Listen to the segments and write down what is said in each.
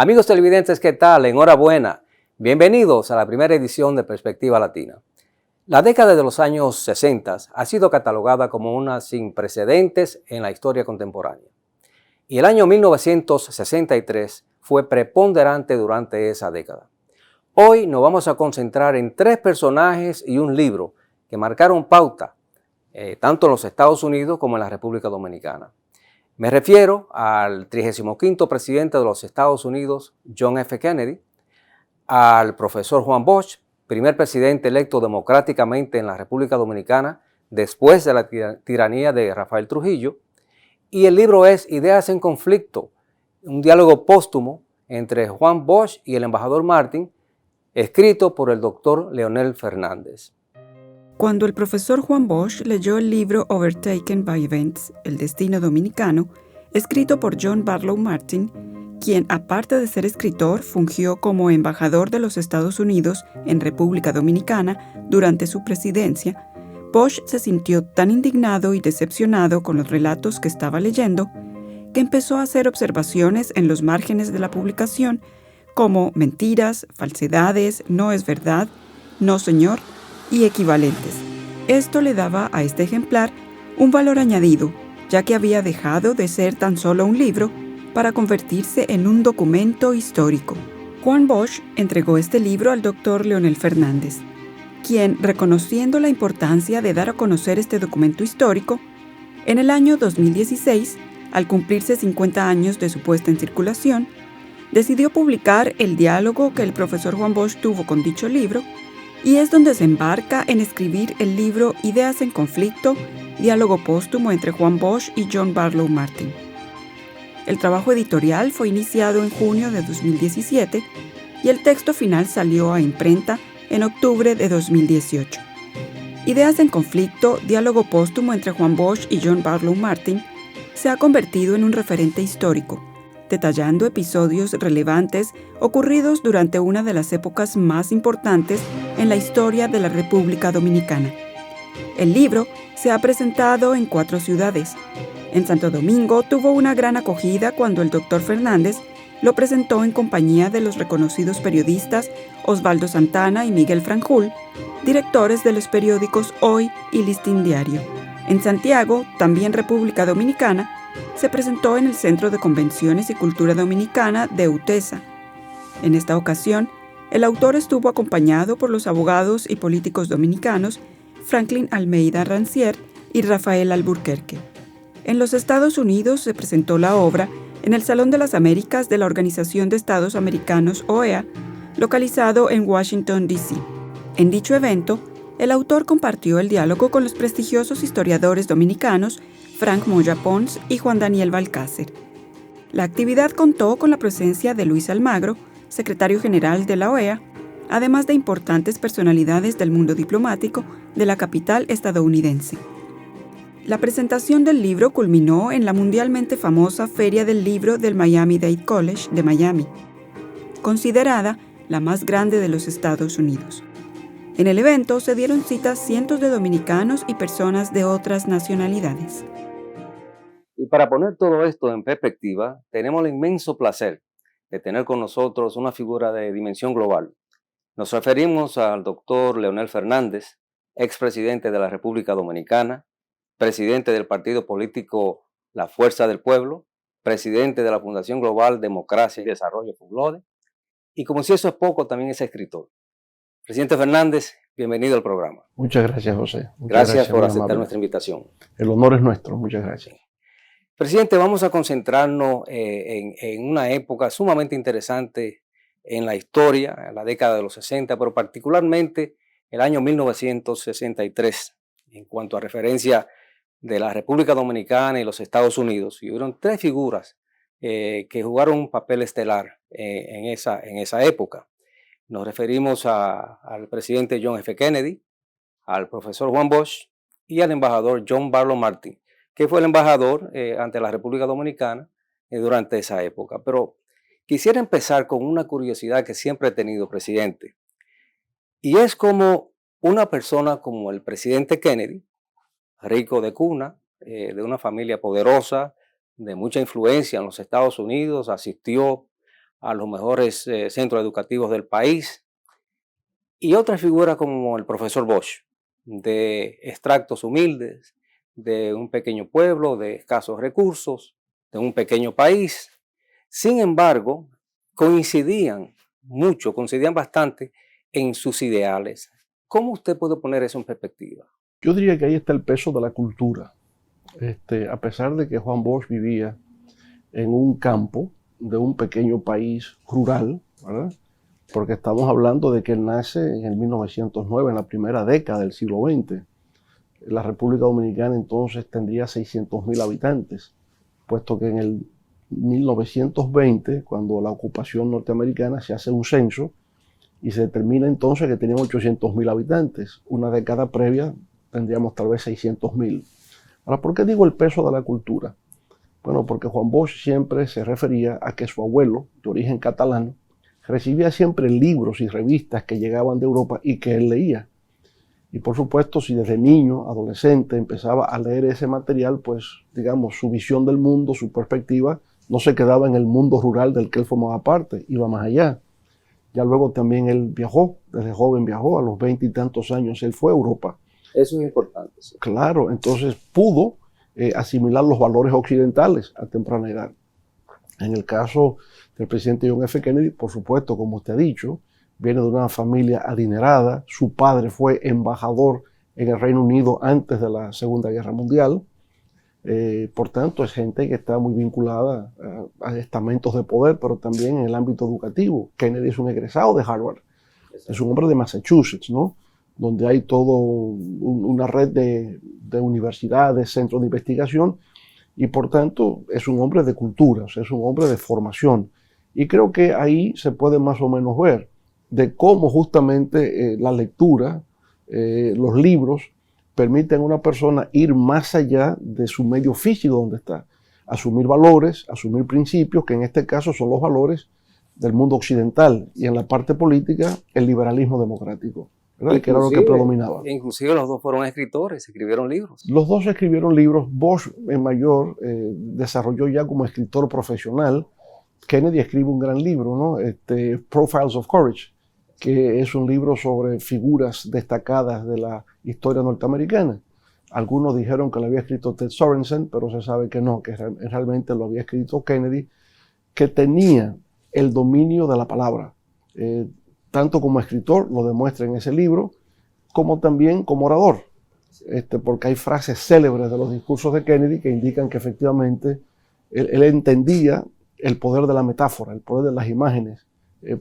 Amigos televidentes, ¿qué tal? Enhorabuena. Bienvenidos a la primera edición de Perspectiva Latina. La década de los años 60 ha sido catalogada como una sin precedentes en la historia contemporánea. Y el año 1963 fue preponderante durante esa década. Hoy nos vamos a concentrar en tres personajes y un libro que marcaron pauta, tanto en los Estados Unidos como en la República Dominicana. Me refiero al 35º presidente de los Estados Unidos, John F. Kennedy, al profesor Juan Bosch, primer presidente electo democráticamente en la República Dominicana después de la tiranía de Rafael Trujillo, y el libro es Ideas en Conflicto, un diálogo póstumo entre Juan Bosch y el embajador Martin, escrito por el doctor Leonel Fernández. Cuando el profesor Juan Bosch leyó el libro Overtaken by Events, El Destino Dominicano, escrito por John Barlow Martin, quien, aparte de ser escritor, fungió como embajador de los Estados Unidos en República Dominicana durante su presidencia, Bosch se sintió tan indignado y decepcionado con los relatos que estaba leyendo que empezó a hacer observaciones en los márgenes de la publicación como mentiras, falsedades, no es verdad, no señor, y equivalentes. Esto le daba a este ejemplar un valor añadido, ya que había dejado de ser tan solo un libro para convertirse en un documento histórico. Juan Bosch entregó este libro al doctor Leonel Fernández, quien, reconociendo la importancia de dar a conocer este documento histórico, en el año 2016, al cumplirse 50 años de su puesta en circulación, decidió publicar el diálogo que el profesor Juan Bosch tuvo con dicho libro, y es donde se embarca en escribir el libro Ideas en Conflicto, diálogo póstumo entre Juan Bosch y John Barlow Martin. El trabajo editorial fue iniciado en junio de 2017 y el texto final salió a imprenta en octubre de 2018. Ideas en Conflicto, diálogo póstumo entre Juan Bosch y John Barlow Martin, se ha convertido en un referente histórico, detallando episodios relevantes ocurridos durante una de las épocas más importantes en la historia de la República Dominicana. El libro se ha presentado en 4 ciudades. En Santo Domingo tuvo una gran acogida cuando el doctor Fernández lo presentó en compañía de los reconocidos periodistas Osvaldo Santana y Miguel Franjul, directores de los periódicos Hoy y Listín Diario. En Santiago, también República Dominicana, se presentó en el Centro de Convenciones y Cultura Dominicana de UTESA. En esta ocasión, el autor estuvo acompañado por los abogados y políticos dominicanos Franklin Almeida Rancière y Rafael Alburquerque. En los Estados Unidos se presentó la obra en el Salón de las Américas de la Organización de Estados Americanos, OEA, localizado en Washington, D.C. En dicho evento, el autor compartió el diálogo con los prestigiosos historiadores dominicanos Frank Moya Pons y Juan Daniel Balcácer. La actividad contó con la presencia de Luis Almagro, secretario general de la OEA, además de importantes personalidades del mundo diplomático de la capital estadounidense. La presentación del libro culminó en la mundialmente famosa Feria del Libro del Miami-Dade College de Miami, considerada la más grande de los Estados Unidos. En el evento se dieron cita cientos de dominicanos y personas de otras nacionalidades. Y para poner todo esto en perspectiva, tenemos el inmenso placer de tener con nosotros una figura de dimensión global. Nos referimos al doctor Leonel Fernández, expresidente de la República Dominicana, presidente del partido político La Fuerza del Pueblo, presidente de la Fundación Global Democracia y Desarrollo FUNGLODE, y como si eso es poco, también es escritor. Presidente Fernández, bienvenido al programa. Muchas gracias, José. Gracias por aceptar nuestra invitación. El honor es nuestro. Muchas gracias. Presidente, vamos a concentrarnos en una época sumamente interesante en la historia, en la década de los 60, pero particularmente el año 1963, en cuanto a referencia de la República Dominicana y los Estados Unidos. Y hubieron 3 figuras que jugaron un papel estelar en esa época. Nos referimos al presidente John F. Kennedy, al profesor Juan Bosch y al embajador John Barlow Martin, que fue el embajador ante la República Dominicana durante esa época. Pero quisiera empezar con una curiosidad que siempre he tenido, presidente, y es como una persona como el presidente Kennedy, rico de cuna, de una familia poderosa, de mucha influencia en los Estados Unidos, asistió a los mejores centros educativos del país, y otras figuras como el profesor Bosch, de extractos humildes, de un pequeño pueblo, de escasos recursos, de un pequeño país. Sin embargo, coincidían mucho, coincidían bastante en sus ideales. ¿Cómo usted puede poner eso en perspectiva? Yo diría que ahí está el peso de la cultura. A pesar de que Juan Bosch vivía en un campo de un pequeño país rural, ¿verdad? Porque estamos hablando de que él nace en el 1909, en la primera década del siglo XX. La República Dominicana entonces tendría 600.000 habitantes, puesto que en el 1920, cuando la ocupación norteamericana, se hace un censo y se determina entonces que tenían 800.000 habitantes. Una década previa tendríamos tal vez 600.000. Ahora, ¿por qué digo el peso de la cultura? Bueno, porque Juan Bosch siempre se refería a que su abuelo, de origen catalán, recibía siempre libros y revistas que llegaban de Europa y que él leía. Y por supuesto, si desde niño, adolescente, empezaba a leer ese material, pues, digamos, su visión del mundo, su perspectiva, no se quedaba en el mundo rural del que él formaba parte, iba más allá. Ya luego también él viajó, desde joven viajó, a los 20 y tantos años él fue a Europa. Eso es importante. Sí. Claro, entonces pudo asimilar los valores occidentales a temprana edad. En el caso del presidente John F. Kennedy, por supuesto, como usted ha dicho, viene de una familia adinerada. Su padre fue embajador en el Reino Unido antes de la Segunda Guerra Mundial. Por tanto, es gente que está muy vinculada a estamentos de poder, pero también en el ámbito educativo. Kennedy es un egresado de Harvard. Es un hombre de Massachusetts, ¿no? Donde hay toda una red de universidades, centros de investigación, y por tanto es un hombre de cultura, o sea, es un hombre de formación. Y creo que ahí se puede más o menos ver de cómo justamente la lectura, los libros, permiten a una persona ir más allá de su medio físico donde está, asumir valores, asumir principios, que en este caso son los valores del mundo occidental, y en la parte política, el liberalismo democrático, ¿verdad? Que era lo que predominaba. Inclusive los dos fueron escritores, escribieron libros. Los dos escribieron libros. Bosch, en mayor, desarrolló ya como escritor profesional. Kennedy escribe un gran libro, ¿no? Profiles of Courage, que es un libro sobre figuras destacadas de la historia norteamericana. Algunos dijeron que lo había escrito Ted Sorensen, pero se sabe que no, que realmente lo había escrito Kennedy, que tenía el dominio de la palabra. Tanto como escritor, lo demuestra en ese libro, como también como orador. Porque hay frases célebres de los discursos de Kennedy que indican que efectivamente él entendía el poder de la metáfora, el poder de las imágenes,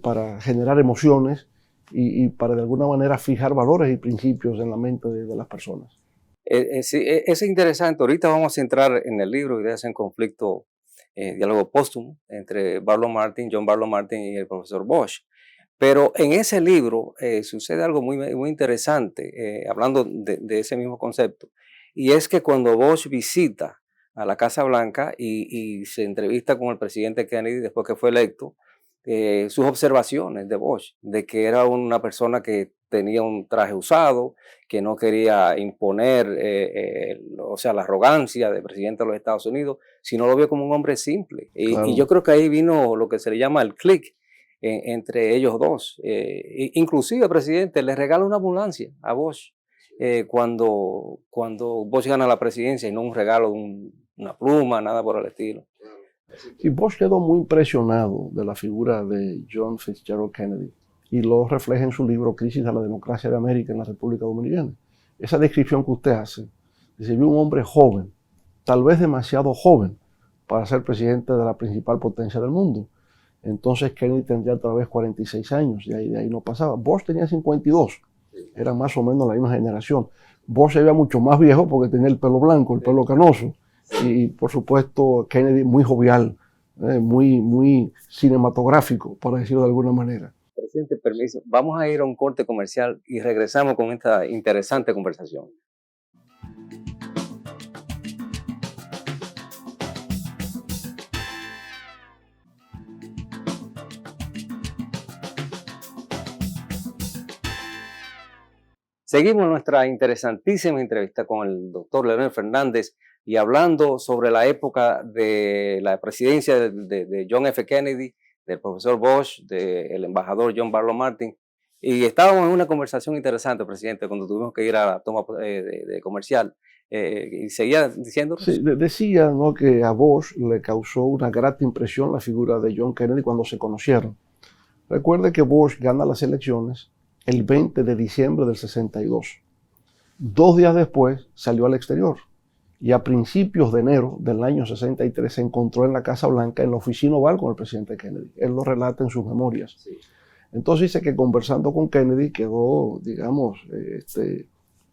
para generar emociones y para de alguna manera fijar valores y principios en la mente de las personas. Sí, es interesante. Ahorita vamos a entrar en el libro Ideas en Conflicto, diálogo póstumo entre John Barlow Martin y el profesor Bosch. Pero en ese libro sucede algo muy interesante, hablando de ese mismo concepto, y es que cuando Bosch visita a la Casa Blanca y se entrevista con el presidente Kennedy después que fue electo, sus observaciones de Bosch, de que era una persona que tenía un traje usado, que no quería imponer, o sea, la arrogancia del presidente de los Estados Unidos, sino lo vio como un hombre simple. Claro. Y yo creo que ahí vino lo que se le llama el click entre ellos dos. Inclusive el presidente le regala una ambulancia a Bosch cuando Bosch gana la presidencia, y no un regalo de una pluma, nada por el estilo. Y Bosch quedó muy impresionado de la figura de John Fitzgerald Kennedy y lo refleja en su libro Crisis de la Democracia de América en la República Dominicana. Esa descripción que usted hace, dice, vio un hombre joven, tal vez demasiado joven para ser presidente de la principal potencia del mundo. Entonces Kennedy tendría tal vez 46 años, y de ahí no pasaba. Bosch tenía 52, eran más o menos la misma generación. Bosch se veía mucho más viejo porque tenía el pelo blanco, el pelo canoso. Y por supuesto Kennedy muy jovial, muy cinematográfico, para decirlo de alguna manera. Presidente, permiso, vamos a ir a un corte comercial y regresamos con esta interesante conversación. Seguimos nuestra interesantísima entrevista con el doctor Leonel Fernández y hablando sobre la época de la presidencia de John F. Kennedy, del profesor Bosch, del embajador John Barlow Martin, y estábamos en una conversación interesante, presidente, cuando tuvimos que ir a la toma de comercial, y seguía diciéndonos. Sí, decía, ¿no?, que a Bosch le causó una grata impresión la figura de John Kennedy cuando se conocieron. Recuerde que Bosch gana las elecciones el 20 de diciembre del 62. 2 días después salió al exterior y a principios de enero del año 63 se encontró en la Casa Blanca, en la oficina oval con el presidente Kennedy. Él lo relata en sus memorias. Sí. Entonces dice que conversando con Kennedy quedó, digamos,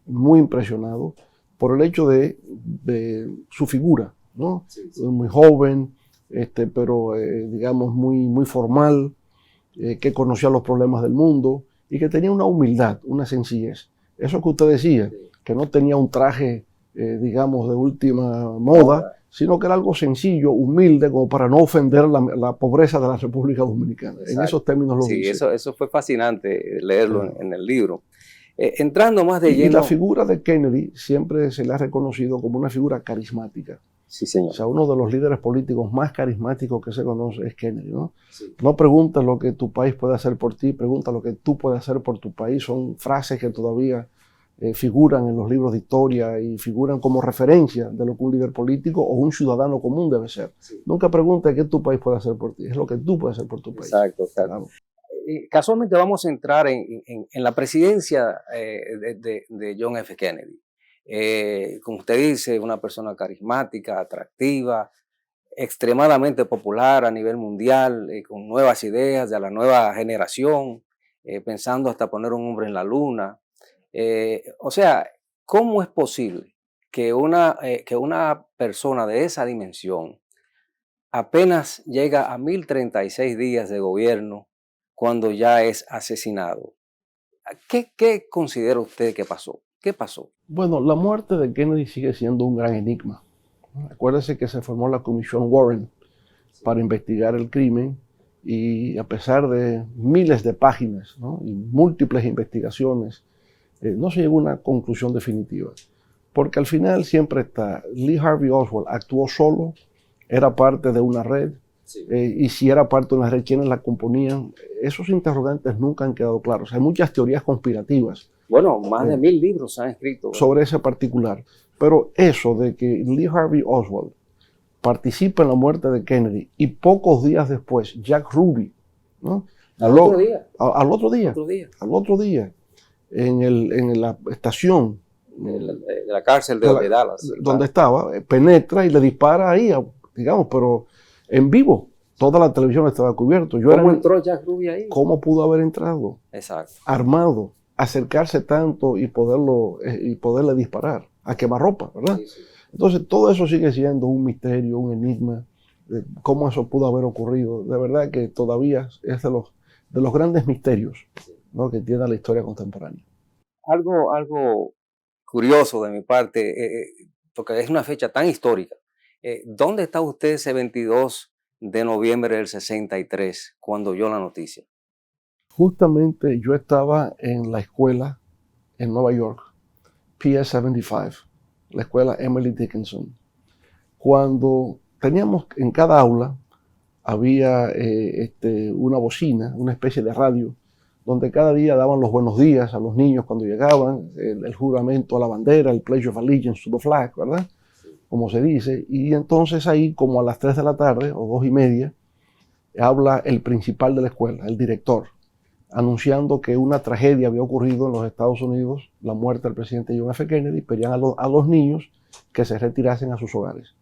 muy impresionado por el hecho de su figura, ¿no? Sí, sí. Muy joven, pero digamos muy formal, que conocía los problemas del mundo y que tenía una humildad, una sencillez. Eso que usted decía, sí, que no tenía un traje, digamos, de última moda, sino que era algo sencillo, humilde, como para no ofender la pobreza de la República Dominicana. Exacto. En esos términos lo dice. Sí, eso fue fascinante leerlo en el libro. Entrando más de lleno... Y la figura de Kennedy siempre se le ha reconocido como una figura carismática. Sí, señor. O sea, uno de los líderes políticos más carismáticos que se conoce es Kennedy, ¿no? Sí. No pregunta lo que tu país puede hacer por ti, pregunta lo que tú puedes hacer por tu país. Son frases que todavía figuran en los libros de historia y figuran como referencia de lo que un líder político o un ciudadano común debe ser. Sí. Nunca pregunta qué tu país puede hacer por ti, es lo que tú puedes hacer por tu país. Exacto, exacto. Claro. Casualmente vamos a entrar en la presidencia de John F. Kennedy. Como usted dice, una persona carismática, atractiva, extremadamente popular a nivel mundial, con nuevas ideas de la nueva generación, pensando hasta poner un hombre en la luna. O sea, ¿cómo es posible que una persona de esa dimensión apenas llega a 1036 días de gobierno cuando ya es asesinado? ¿Qué considera usted que pasó? ¿Qué pasó? Bueno, la muerte de Kennedy sigue siendo un gran enigma. Acuérdese que se formó la comisión Warren para investigar el crimen y a pesar de miles de páginas, ¿no?, y múltiples investigaciones, no se llegó a una conclusión definitiva. Porque al final siempre está, Lee Harvey Oswald actuó solo, era parte de una red, sí, y si era parte de una red, ¿quiénes la componían? Esos interrogantes nunca han quedado claros. Hay muchas teorías conspirativas. Bueno, más de 1000 libros se han escrito, ¿verdad?, sobre ese particular. Pero eso de que Lee Harvey Oswald participa en la muerte de Kennedy y pocos días después Jack Ruby, ¿no?, al otro día, en la estación de la cárcel de Dallas, donde estaba, penetra y le dispara ahí, digamos, pero en vivo. Toda la televisión estaba cubierta. ¿Cómo entró Jack Ruby ahí? ¿Cómo pudo haber entrado? Exacto. Armado, acercarse tanto y poderle disparar a quemarropa, ¿verdad? Sí, sí. Entonces, todo eso sigue siendo un misterio, un enigma, de cómo eso pudo haber ocurrido. De verdad que todavía es de los grandes misterios, ¿no?, que tiene la historia contemporánea. Algo curioso de mi parte, porque es una fecha tan histórica. ¿Dónde está usted ese 22 de noviembre del 63 cuando oyó la noticia? Justamente yo estaba en la escuela en Nueva York, PS 75, la escuela Emily Dickinson, cuando teníamos en cada aula había una bocina, una especie de radio, donde cada día daban los buenos días a los niños cuando llegaban, el juramento a la bandera, el Pledge of Allegiance to the Flag, ¿verdad?, como se dice. Y entonces ahí, como a las 3 de la tarde o 2:30, habla el principal de la escuela, el director, anunciando que una tragedia había ocurrido en los Estados Unidos, la muerte del presidente John F. Kennedy. Pedían a los niños que se retirasen a sus hogares.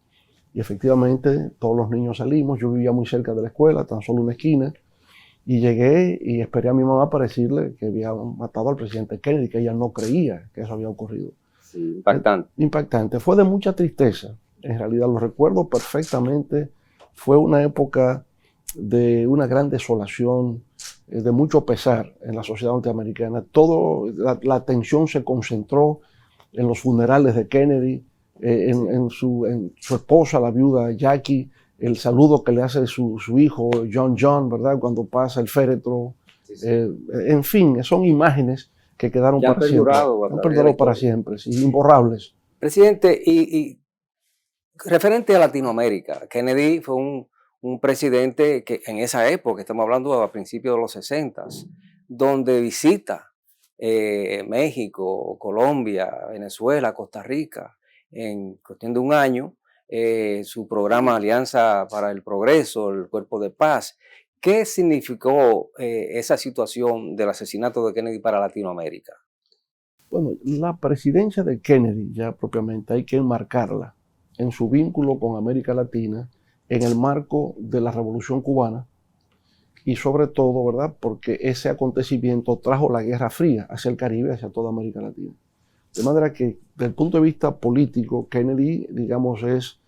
Y efectivamente todos los niños salimos. Yo vivía muy cerca de la escuela, tan solo una esquina, y llegué y esperé a mi mamá para decirle que había matado al presidente Kennedy, que ella no creía que eso había ocurrido. Sí, impactante. Impactante. Fue de mucha tristeza. En realidad lo recuerdo perfectamente. Fue una época de una gran desolación, de mucho pesar en la sociedad norteamericana. La atención se concentró en los funerales de Kennedy, en su esposa, la viuda Jackie, el saludo que le hace su hijo John, ¿verdad?, cuando pasa el féretro. Sí, sí. En fin, son imágenes que quedaron para siempre. Han perdurado para siempre, sí, imborrables. Presidente, y referente a Latinoamérica, Kennedy fue un un presidente que en esa época, estamos hablando a principios de los 60, donde visita México, Colombia, Venezuela, Costa Rica, en cuestión de un año, su programa Alianza para el Progreso, el Cuerpo de Paz. ¿Qué significó esa situación del asesinato de Kennedy para Latinoamérica? Bueno, la presidencia de Kennedy, ya propiamente, hay que enmarcarla en su vínculo con América Latina, en el marco de la Revolución Cubana, y sobre todo, ¿verdad?, porque ese acontecimiento trajo la Guerra Fría hacia el Caribe, hacia toda América Latina. De manera que, desde el punto de vista político, Kennedy, digamos, es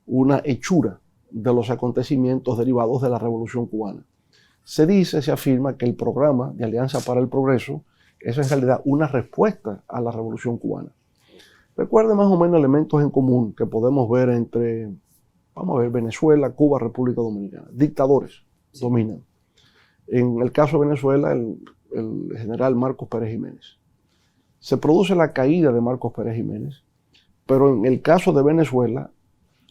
una hechura de los acontecimientos derivados de la Revolución Cubana. Se dice, se afirma que el programa de Alianza para el Progreso es en realidad una respuesta a la Revolución Cubana. Recuerde más o menos elementos en común que podemos ver entre, vamos a ver, Venezuela, Cuba, República Dominicana. Dictadores dominan. En el caso de Venezuela, el general Marcos Pérez Jiménez. Se produce la caída de Marcos Pérez Jiménez, pero en el caso de Venezuela,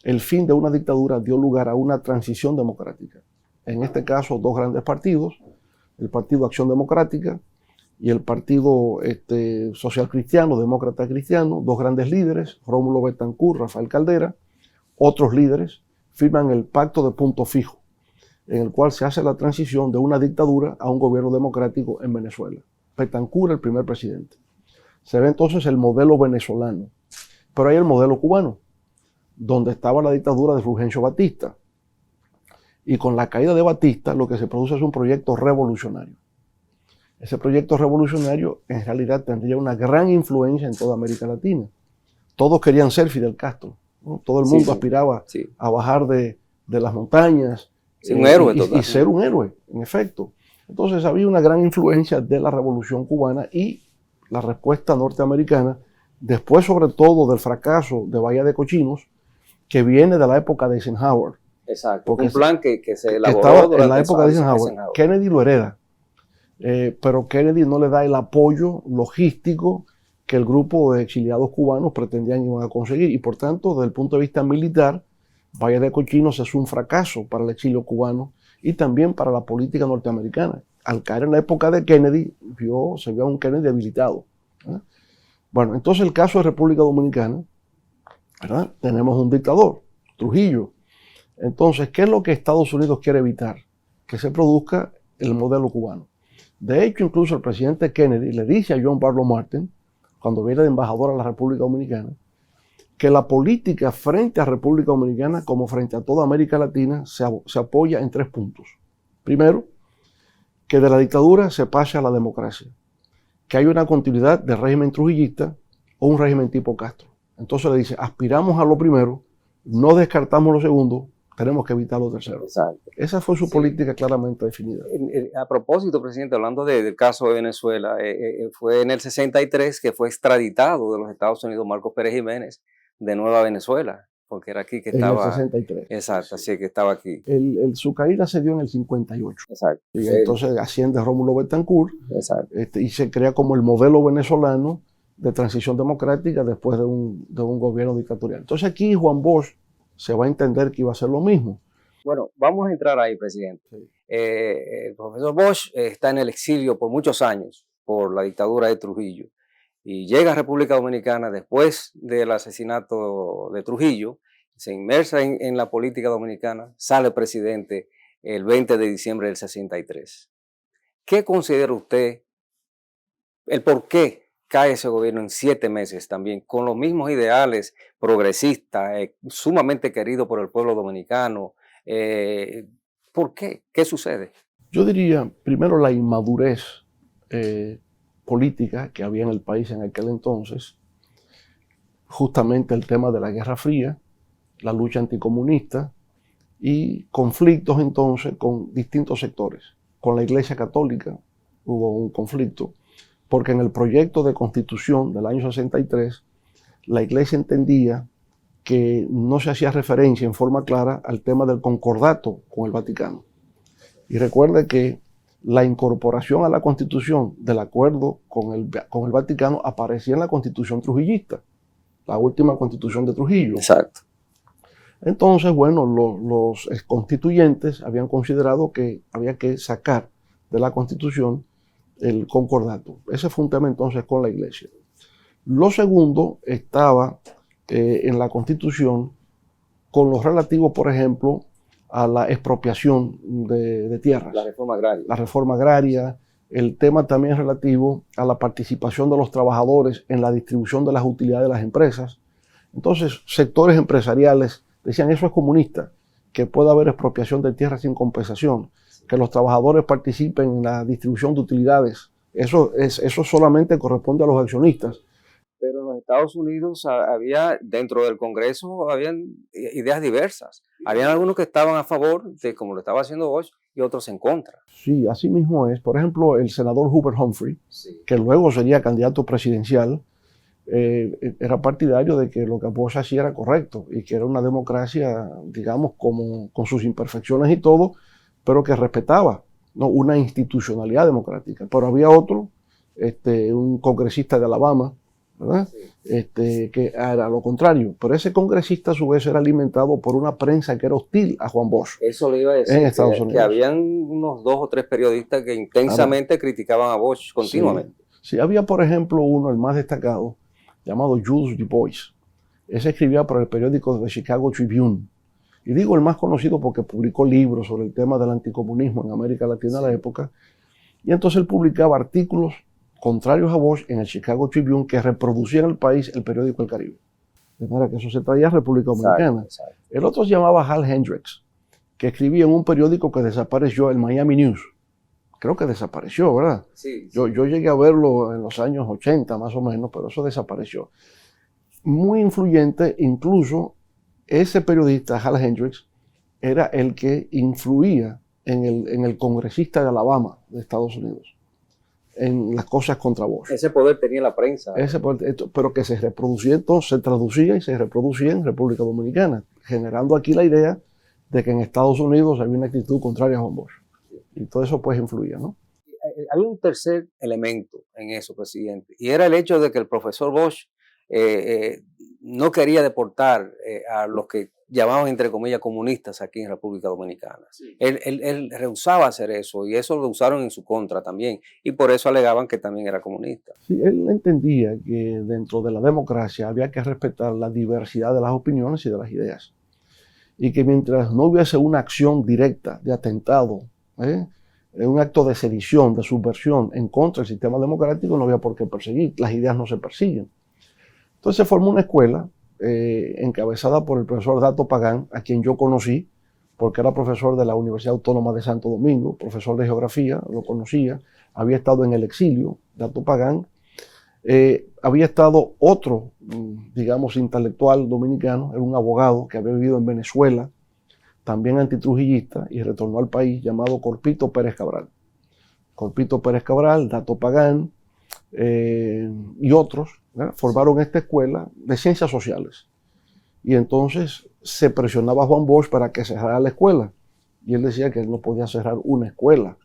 el fin de una dictadura dio lugar a una transición democrática. En este caso, dos grandes partidos, el Partido Acción Democrática y el Partido Social Cristiano, Demócrata Cristiano, dos grandes líderes, Rómulo Betancourt, Rafael Caldera, otros líderes, firman el Pacto de Punto Fijo, en el cual se hace la transición de una dictadura a un gobierno democrático en Venezuela. Betancourt, el primer presidente. Se ve entonces el modelo venezolano, pero hay el modelo cubano, donde estaba la dictadura de Fulgencio Batista. Y con la caída de Batista, lo que se produce es un proyecto revolucionario. Ese proyecto revolucionario en realidad tendría una gran influencia en toda América Latina. Todos querían ser Fidel Castro, ¿no? Todo el mundo aspiraba a bajar de las montañas, un héroe y ser un héroe, en efecto. Entonces había una gran influencia de la Revolución Cubana y la respuesta norteamericana, después sobre todo del fracaso de Bahía de Cochinos, que viene de la época de Eisenhower. Exacto, un plan que se elaboró en la época de Eisenhower. Kennedy lo hereda, pero Kennedy no le da el apoyo logístico que el grupo de exiliados cubanos pretendían iban a conseguir, y por tanto, desde el punto de vista militar, Bahía de Cochinos es un fracaso para el exilio cubano y también para la política norteamericana. Al caer en la época de Kennedy, se vio a un Kennedy debilitado, ¿verdad? Bueno, entonces el caso de República Dominicana, ¿verdad? Tenemos un dictador, Trujillo. Entonces, ¿qué es lo que Estados Unidos quiere evitar? Que se produzca el modelo cubano. De hecho, incluso el presidente Kennedy le dice a John Barlow Martin, cuando viene de embajador a la República Dominicana, que la política frente a República Dominicana, como frente a toda América Latina, se apoya en tres puntos. Primero, que de la dictadura se pase a la democracia, que hay una continuidad del régimen trujillista o un régimen tipo Castro. Entonces le dice, aspiramos a lo primero, no descartamos lo segundo, tenemos que evitar lo tercero. Exacto. Esa fue su política claramente definida. A propósito, presidente, hablando del caso de Venezuela, fue en el 63 que fue extraditado de los Estados Unidos Marcos Pérez Jiménez de nuevo a Venezuela, porque era aquí que estaba. En el 63. Exacto, así que estaba aquí. Su caída se dio en el 58. Exacto. Y entonces asciende Rómulo Betancourt. Exacto. Y se crea como el modelo venezolano de transición democrática después de un gobierno dictatorial. Entonces aquí Juan Bosch se va a entender que iba a ser lo mismo. Bueno, vamos a entrar ahí, presidente. Sí. El profesor Bosch está en el exilio por muchos años por la dictadura de Trujillo y llega a República Dominicana después del asesinato de Trujillo, se inmersa en la política dominicana, sale presidente el 20 de diciembre del 63. ¿Qué considera usted el por qué cae ese gobierno en 7 meses también, con los mismos ideales progresistas, sumamente querido por el pueblo dominicano? ¿Por qué? ¿Qué sucede? Yo diría, primero, la inmadurez política que había en el país en aquel entonces, justamente el tema de la Guerra Fría, la lucha anticomunista y conflictos entonces con distintos sectores. Con la Iglesia Católica hubo un conflicto, porque en el proyecto de constitución del año 63, la Iglesia entendía que no se hacía referencia en forma clara al tema del concordato con el Vaticano. Y recuerde que la incorporación a la Constitución del acuerdo con el Vaticano aparecía en la Constitución trujillista, la última Constitución de Trujillo. Exacto. Entonces, bueno, los constituyentes habían considerado que había que sacar de la Constitución el concordato. Ese fue un tema entonces con la Iglesia. Lo segundo estaba en la Constitución con lo relativo, por ejemplo, a la expropiación de tierras. La reforma agraria. La reforma agraria, el tema también relativo a la participación de los trabajadores en la distribución de las utilidades de las empresas. Entonces, sectores empresariales decían, eso es comunista, que pueda haber expropiación de tierras sin compensación, que los trabajadores participen en la distribución de utilidades. Eso solamente corresponde a los accionistas. Pero en los Estados Unidos había, dentro del Congreso, habían ideas diversas. Habían algunos que estaban a favor de como lo estaba haciendo Bush y otros en contra. Sí, así mismo es. Por ejemplo, el senador Hubert Humphrey, Sí. que luego sería candidato presidencial, era partidario de que lo que Bush hacía era correcto y que era una democracia, digamos, como, con sus imperfecciones y todo, pero que respetaba, ¿no?, una institucionalidad democrática. Pero había otro, un congresista de Alabama, ¿verdad? Sí. Que era lo contrario. Pero ese congresista a su vez era alimentado por una prensa que era hostil a Juan Bosch. Eso le iba a decir, en Estados que Unidos. habían unos 2 o 3 periodistas que intensamente criticaban a Bush continuamente. Sí, había por ejemplo uno, el más destacado, llamado Jules Du Bois. Ese escribía para el periódico The Chicago Tribune. Y digo el más conocido porque publicó libros sobre el tema del anticomunismo en América Latina a la época. Y entonces él publicaba artículos contrarios a Bush en el Chicago Tribune que reproducía en el país el periódico El Caribe. De manera que eso se traía a República Dominicana. Exacto. El otro se llamaba Hal Hendricks, que escribía en un periódico que desapareció, el Miami News. Creo que desapareció, ¿verdad? Sí, Yo llegué a verlo en los años 80 más o menos, pero eso desapareció. Muy influyente, incluso ese periodista, Hal Hendricks, era el que influía en el congresista de Alabama de Estados Unidos, en las cosas contra Bush. Ese poder tenía la prensa. Pero que se reproducía entonces, se traducía y se reproducía en República Dominicana, generando aquí la idea de que en Estados Unidos había una actitud contraria a Juan Bosch. Y todo eso pues influía, ¿no? Hay un tercer elemento en eso, presidente, y era el hecho de que el profesor Bosch no quería deportar a los que llamaban, entre comillas, comunistas aquí en República Dominicana. Sí. Él rehusaba hacer eso, y eso lo usaron en su contra también, y por eso alegaban que también era comunista. Sí, él entendía que dentro de la democracia había que respetar la diversidad de las opiniones y de las ideas, y que mientras no hubiese una acción directa de atentado, un acto de sedición, de subversión en contra del sistema democrático, no había por qué perseguir. Las ideas no se persiguen. Entonces se formó una escuela encabezada por el profesor Dato Pagán, a quien yo conocí, porque era profesor de la Universidad Autónoma de Santo Domingo, profesor de geografía, lo conocía, había estado en el exilio, Dato Pagán. Había estado otro, digamos, intelectual dominicano, era un abogado que había vivido en Venezuela, también antitrujillista, y retornó al país, llamado Corpito Pérez Cabral. Corpito Pérez Cabral, Dato Pagán y otros formaron esta escuela de ciencias sociales. Y entonces se presionaba a Juan Bosch para que cerrara la escuela. Y él decía que él no podía cerrar una escuela,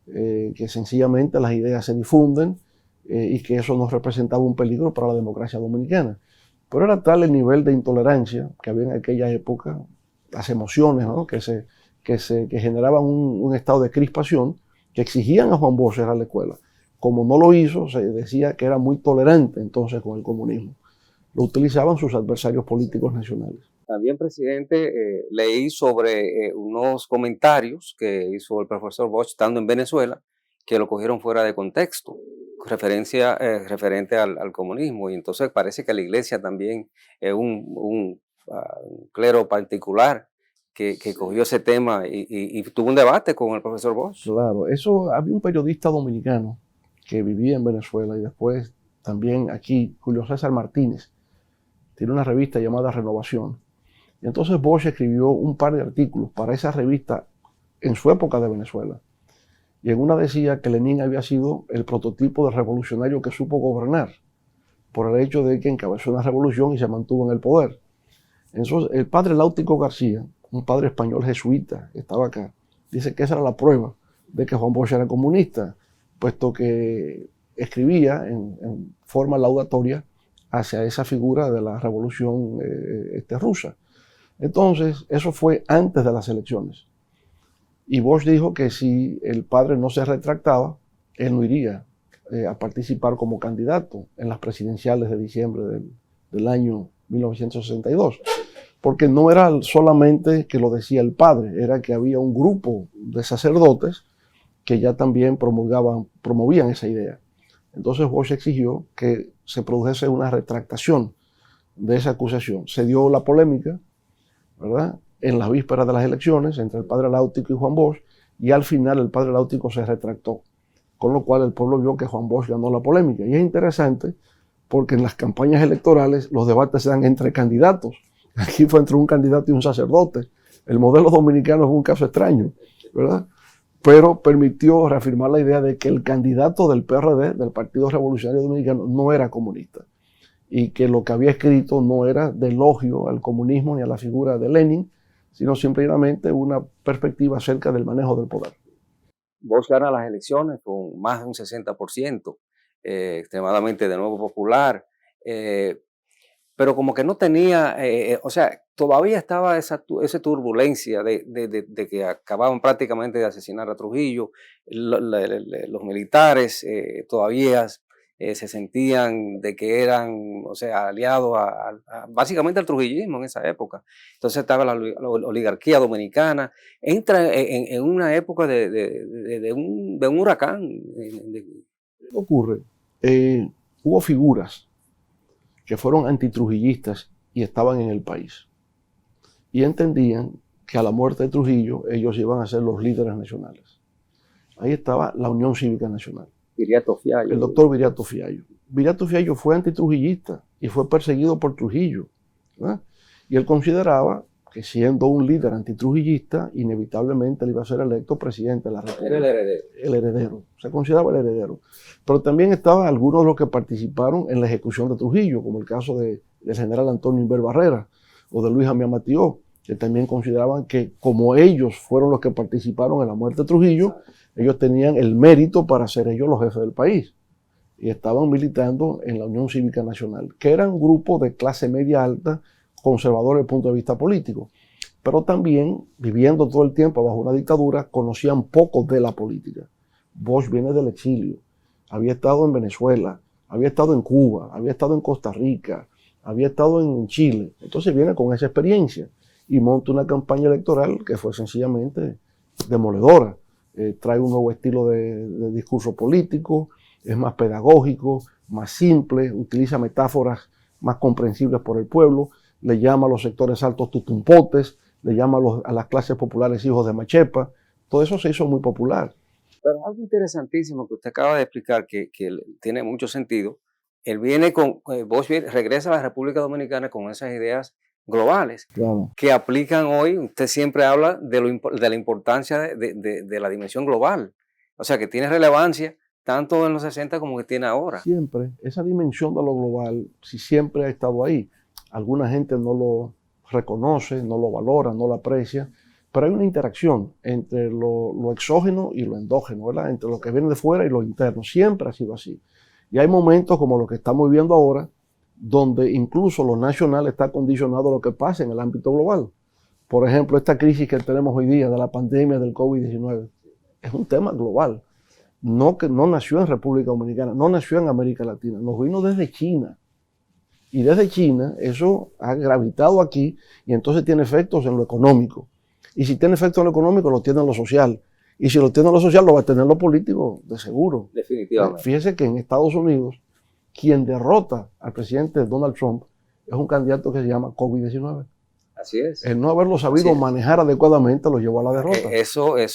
que sencillamente las ideas se difunden y que eso no representaba un peligro para la democracia dominicana. Pero era tal el nivel de intolerancia que había en aquella época, las emociones, ¿no?, que generaban un estado de crispación, que exigían a Juan Bosch cerrar la escuela. Como no lo hizo, se decía que era muy tolerante entonces con el comunismo. Lo utilizaban sus adversarios políticos nacionales. También, presidente, leí sobre unos comentarios que hizo el profesor Bosch estando en Venezuela, que lo cogieron fuera de contexto, referente al comunismo. Y entonces parece que la iglesia también es un clero particular que cogió ese tema y tuvo un debate con el profesor Bosch. Claro, eso había un periodista dominicano que vivía en Venezuela y después también aquí, Julio César Martínez, tiene una revista llamada Renovación. Y entonces Bosch escribió un par de artículos para esa revista en su época de Venezuela. Y en una decía que Lenin había sido el prototipo de revolucionario que supo gobernar, por el hecho de que encabezó una revolución y se mantuvo en el poder. Entonces, el padre Láutico García, un padre español jesuita que estaba acá, dice que esa era la prueba de que Juan Bosch era comunista, puesto que escribía en forma laudatoria hacia esa figura de la revolución rusa. Entonces, eso fue antes de las elecciones. Y Bush dijo que si el padre no se retractaba, él no iría a participar como candidato en las presidenciales de diciembre del año 1962. Porque no era solamente que lo decía el padre, era que había un grupo de sacerdotes que ya también promovían esa idea. Entonces Bush exigió que se produjese una retractación de esa acusación. Se dio la polémica, ¿verdad?, en las vísperas de las elecciones entre el padre Láutico y Juan Bosch, y al final el padre Láutico se retractó, con lo cual el pueblo vio que Juan Bosch ganó la polémica. Y es interesante porque en las campañas electorales los debates se dan entre candidatos. Aquí fue entre un candidato y un sacerdote. El modelo dominicano es un caso extraño, ¿verdad? Pero permitió reafirmar la idea de que el candidato del PRD, del Partido Revolucionario Dominicano, no era comunista y que lo que había escrito no era de elogio al comunismo ni a la figura de Lenin, sino simplemente una perspectiva acerca del manejo del poder. Bosch gana las elecciones con más de un 60%, extremadamente de nuevo popular, pero como que no tenía, o sea, todavía estaba esa turbulencia de que acababan prácticamente de asesinar a Trujillo, los militares todavía se sentían de que eran, o sea, aliados básicamente al trujillismo en esa época. Entonces estaba la oligarquía dominicana, entra en una época de un huracán. ¿Qué ocurre? Hubo figuras que fueron antitrujillistas y estaban en el país. Y entendían que a la muerte de Trujillo ellos iban a ser los líderes nacionales. Ahí estaba la Unión Cívica Nacional. Viriato Fiallo. El doctor Viriato Fiallo. Viriato Fiallo fue antitrujillista y fue perseguido por Trujillo, ¿verdad? Y él consideraba que siendo un líder antitrujillista, inevitablemente él iba a ser electo presidente de la República. Era el heredero. El heredero, se consideraba el heredero. Pero también estaban algunos de los que participaron en la ejecución de Trujillo, como el caso del general Antonio Inver Barrera o de Luis Jamiá Matió, que también consideraban que como ellos fueron los que participaron en la muerte de Trujillo, ellos tenían el mérito para ser ellos los jefes del país. Y estaban militando en la Unión Cívica Nacional, que era un grupo de clase media alta, conservador desde el punto de vista político, pero también, viviendo todo el tiempo bajo una dictadura, conocían poco de la política. Bosch viene del exilio, había estado en Venezuela, había estado en Cuba, había estado en Costa Rica, había estado en Chile, entonces viene con esa experiencia y monta una campaña electoral que fue sencillamente demoledora. Trae un nuevo estilo de discurso político, es más pedagógico, más simple, utiliza metáforas más comprensibles por el pueblo, le llama a los sectores altos tutumpotes, le llama a las clases populares hijos de Machepa. Todo eso se hizo muy popular. Pero algo interesantísimo que usted acaba de explicar, que tiene mucho sentido, él viene Bosch regresa a la República Dominicana con esas ideas globales, Claro, que aplican hoy. Usted siempre habla de la importancia de la dimensión global, o sea, que tiene relevancia tanto en los 60 como que tiene ahora. siempre, esa dimensión de lo global, si siempre ha estado ahí. Alguna gente no lo reconoce, no lo valora, no lo aprecia, pero hay una interacción entre lo exógeno y lo endógeno, ¿verdad? Entre lo que viene de fuera y lo interno. Siempre ha sido así. Y hay momentos como los que estamos viviendo ahora, donde incluso lo nacional está condicionado a lo que pasa en el ámbito global. Por ejemplo, esta crisis que tenemos hoy día de la pandemia del COVID-19 es un tema global. Que no nació en República Dominicana, no nació en América Latina, nos vino desde China. Y desde China eso ha gravitado aquí y entonces tiene efectos en lo económico. Y si tiene efectos en lo económico, lo tiene en lo social. Y si lo tiene en lo social, lo va a tener en lo político, de seguro. Definitivamente. Fíjese que en Estados Unidos, quien derrota al presidente Donald Trump es un candidato que se llama COVID-19. Así es. El no haberlo sabido manejar adecuadamente lo llevó a la derrota. Eso, el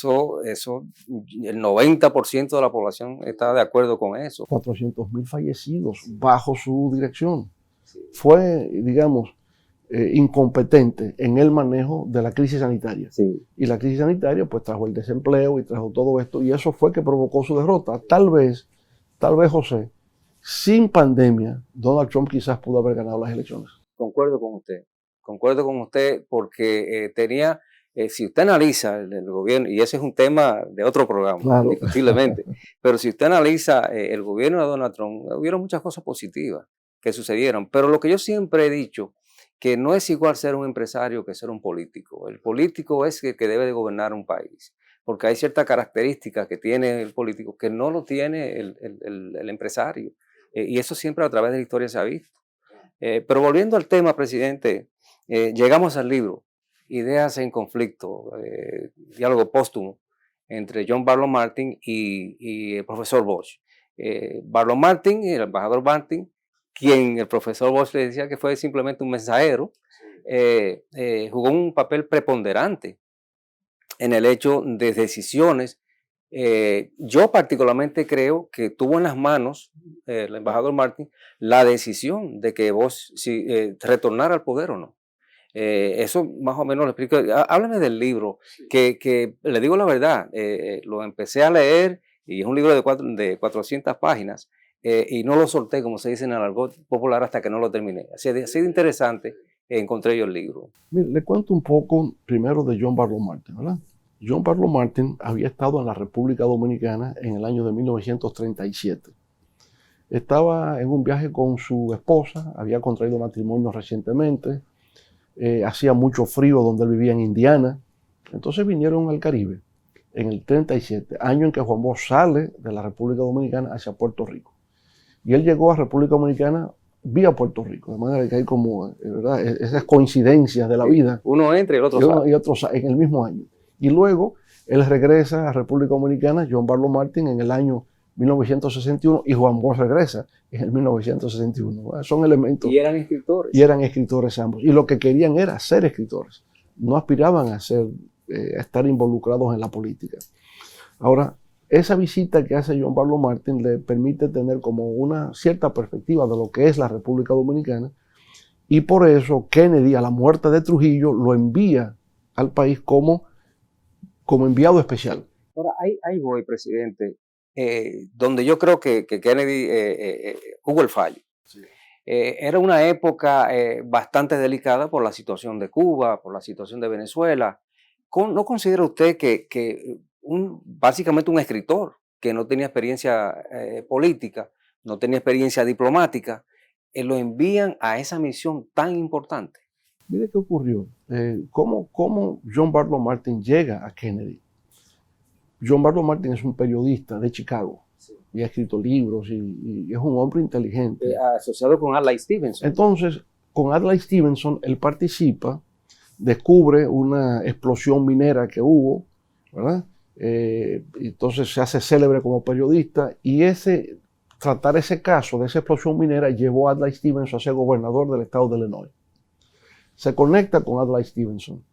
90% de la población está de acuerdo con eso. 400,000 fallecidos bajo su dirección. Sí. Fue, digamos, incompetente en el manejo de la crisis sanitaria. Sí. Y la crisis sanitaria pues trajo el desempleo y trajo todo esto y eso fue que provocó su derrota. Tal vez, José, sin pandemia, Donald Trump quizás pudo haber ganado las elecciones. Concuerdo con usted porque tenía, si usted analiza el gobierno, y ese es un tema de otro programa, claro, indiscutiblemente, pero si usted analiza el gobierno de Donald Trump, hubieron muchas cosas positivas que sucedieron, pero lo que yo siempre he dicho, que no es igual ser un empresario que ser un político. El político es el que debe de gobernar un país, porque hay ciertas características que tiene el político que no lo tiene el empresario. Y eso siempre a través de la historia se ha visto. Pero volviendo al tema, presidente, llegamos al libro, Ideas en conflicto, diálogo póstumo entre John Barlow Martin y el profesor Bosch. Barlow Martin, el embajador Martin, quien el profesor Bosch le decía que fue simplemente un mensajero, jugó un papel preponderante en el hecho de decisiones. Yo particularmente creo que tuvo en las manos el embajador Martin la decisión de que Bosch retornara al poder o no. Eso más o menos lo explico. Háblame del libro, que le digo la verdad, lo empecé a leer y es un libro de 400 páginas y no lo solté, como se dice en el argot popular, hasta que no lo terminé. Así de interesante encontré yo el libro. Mire, le cuento un poco primero de John Barlow Martin, ¿verdad? John Barlow Martin había estado en la República Dominicana en el año de 1937. Estaba en un viaje con su esposa, había contraído matrimonio recientemente, hacía mucho frío donde él vivía en Indiana, entonces vinieron al Caribe en el 37, año en que Juan Bosch sale de la República Dominicana hacia Puerto Rico. Y él llegó a República Dominicana vía Puerto Rico, de manera que hay como, ¿verdad?, esas coincidencias de la vida. Uno entra y el otro sale. Y otro sale en el mismo año. Y luego él regresa a República Dominicana, John Barlow Martin, en el año 1961, y Juan Bosch regresa en el 1961. ¿Verdad? Son elementos. Y eran escritores. Y eran escritores ambos. Y lo que querían era ser escritores. No aspiraban a estar involucrados en la política. Ahora, esa visita que hace John Barlow Martin le permite tener como una cierta perspectiva de lo que es la República Dominicana, y por eso Kennedy, a la muerte de Trujillo, lo envía al país como enviado especial. Ahora, ahí voy, presidente, donde yo creo que Kennedy hubo el fallo. Sí. Era una época bastante delicada por la situación de Cuba, por la situación de Venezuela. ¿No considera usted que básicamente un escritor que no tenía experiencia política, no tenía experiencia diplomática, lo envían a esa misión tan importante? Mire qué ocurrió. ¿Cómo John Barlow Martin llega a Kennedy? John Barlow Martin es un periodista de Chicago, sí, y ha escrito libros y es un hombre inteligente. Asociado con Adlai Stevenson. Entonces, con Adlai Stevenson, él participa, descubre una explosión minera que hubo, ¿verdad? Entonces se hace célebre como periodista, y tratar ese caso de esa explosión minera llevó a Adlai Stevenson a ser gobernador del estado de Illinois. Se conecta con Adlai Stevenson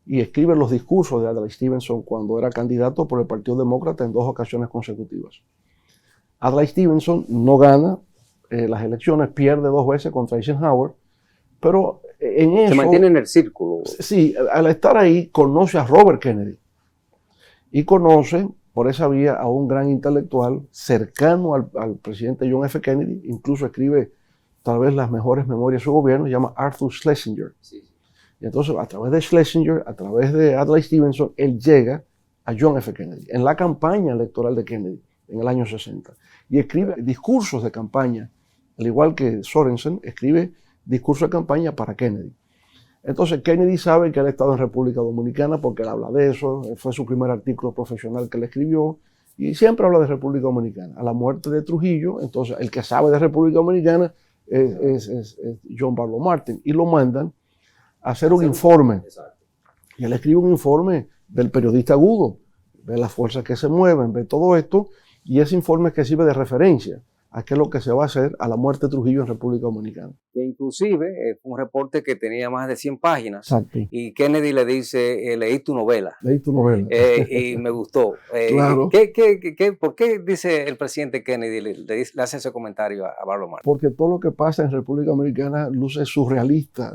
y escribe los discursos de Adlai Stevenson cuando era candidato por el Partido Demócrata en 2 ocasiones consecutivas. Adlai Stevenson no gana las elecciones, pierde 2 veces contra Eisenhower, pero en eso... Se mantiene en el círculo. Sí, al estar ahí conoce a Robert Kennedy y conoce por esa vía a un gran intelectual cercano al presidente John F. Kennedy, incluso escribe tal vez las mejores memorias de su gobierno, se llama Arthur Schlesinger. Sí. Y entonces, a través de Schlesinger, a través de Adlai Stevenson, él llega a John F. Kennedy, en la campaña electoral de Kennedy, en el año 60. Y escribe discursos de campaña, al igual que Sorensen, escribe discursos de campaña para Kennedy. Entonces, Kennedy sabe que él ha estado en República Dominicana porque él habla de eso, fue su primer artículo profesional que él escribió, y siempre habla de República Dominicana. A la muerte de Trujillo, entonces, el que sabe de República Dominicana es John Barlow Martin, y lo mandan a hacer un informe. Exacto. Y él escribe un informe del periodista agudo, ve las fuerzas que se mueven, ve todo esto, y ese informe que sirve de referencia a qué es lo que se va a hacer a la muerte de Trujillo en República Dominicana. Que inclusive fue un reporte que tenía más de 100 páginas. Exacto. Y Kennedy le dice, leí tu novela. Leí tu novela. Y me gustó. Claro. ¿Por qué dice el presidente Kennedy, le hace ese comentario a Barlow Martin? Porque todo lo que pasa en República Dominicana luce surrealista.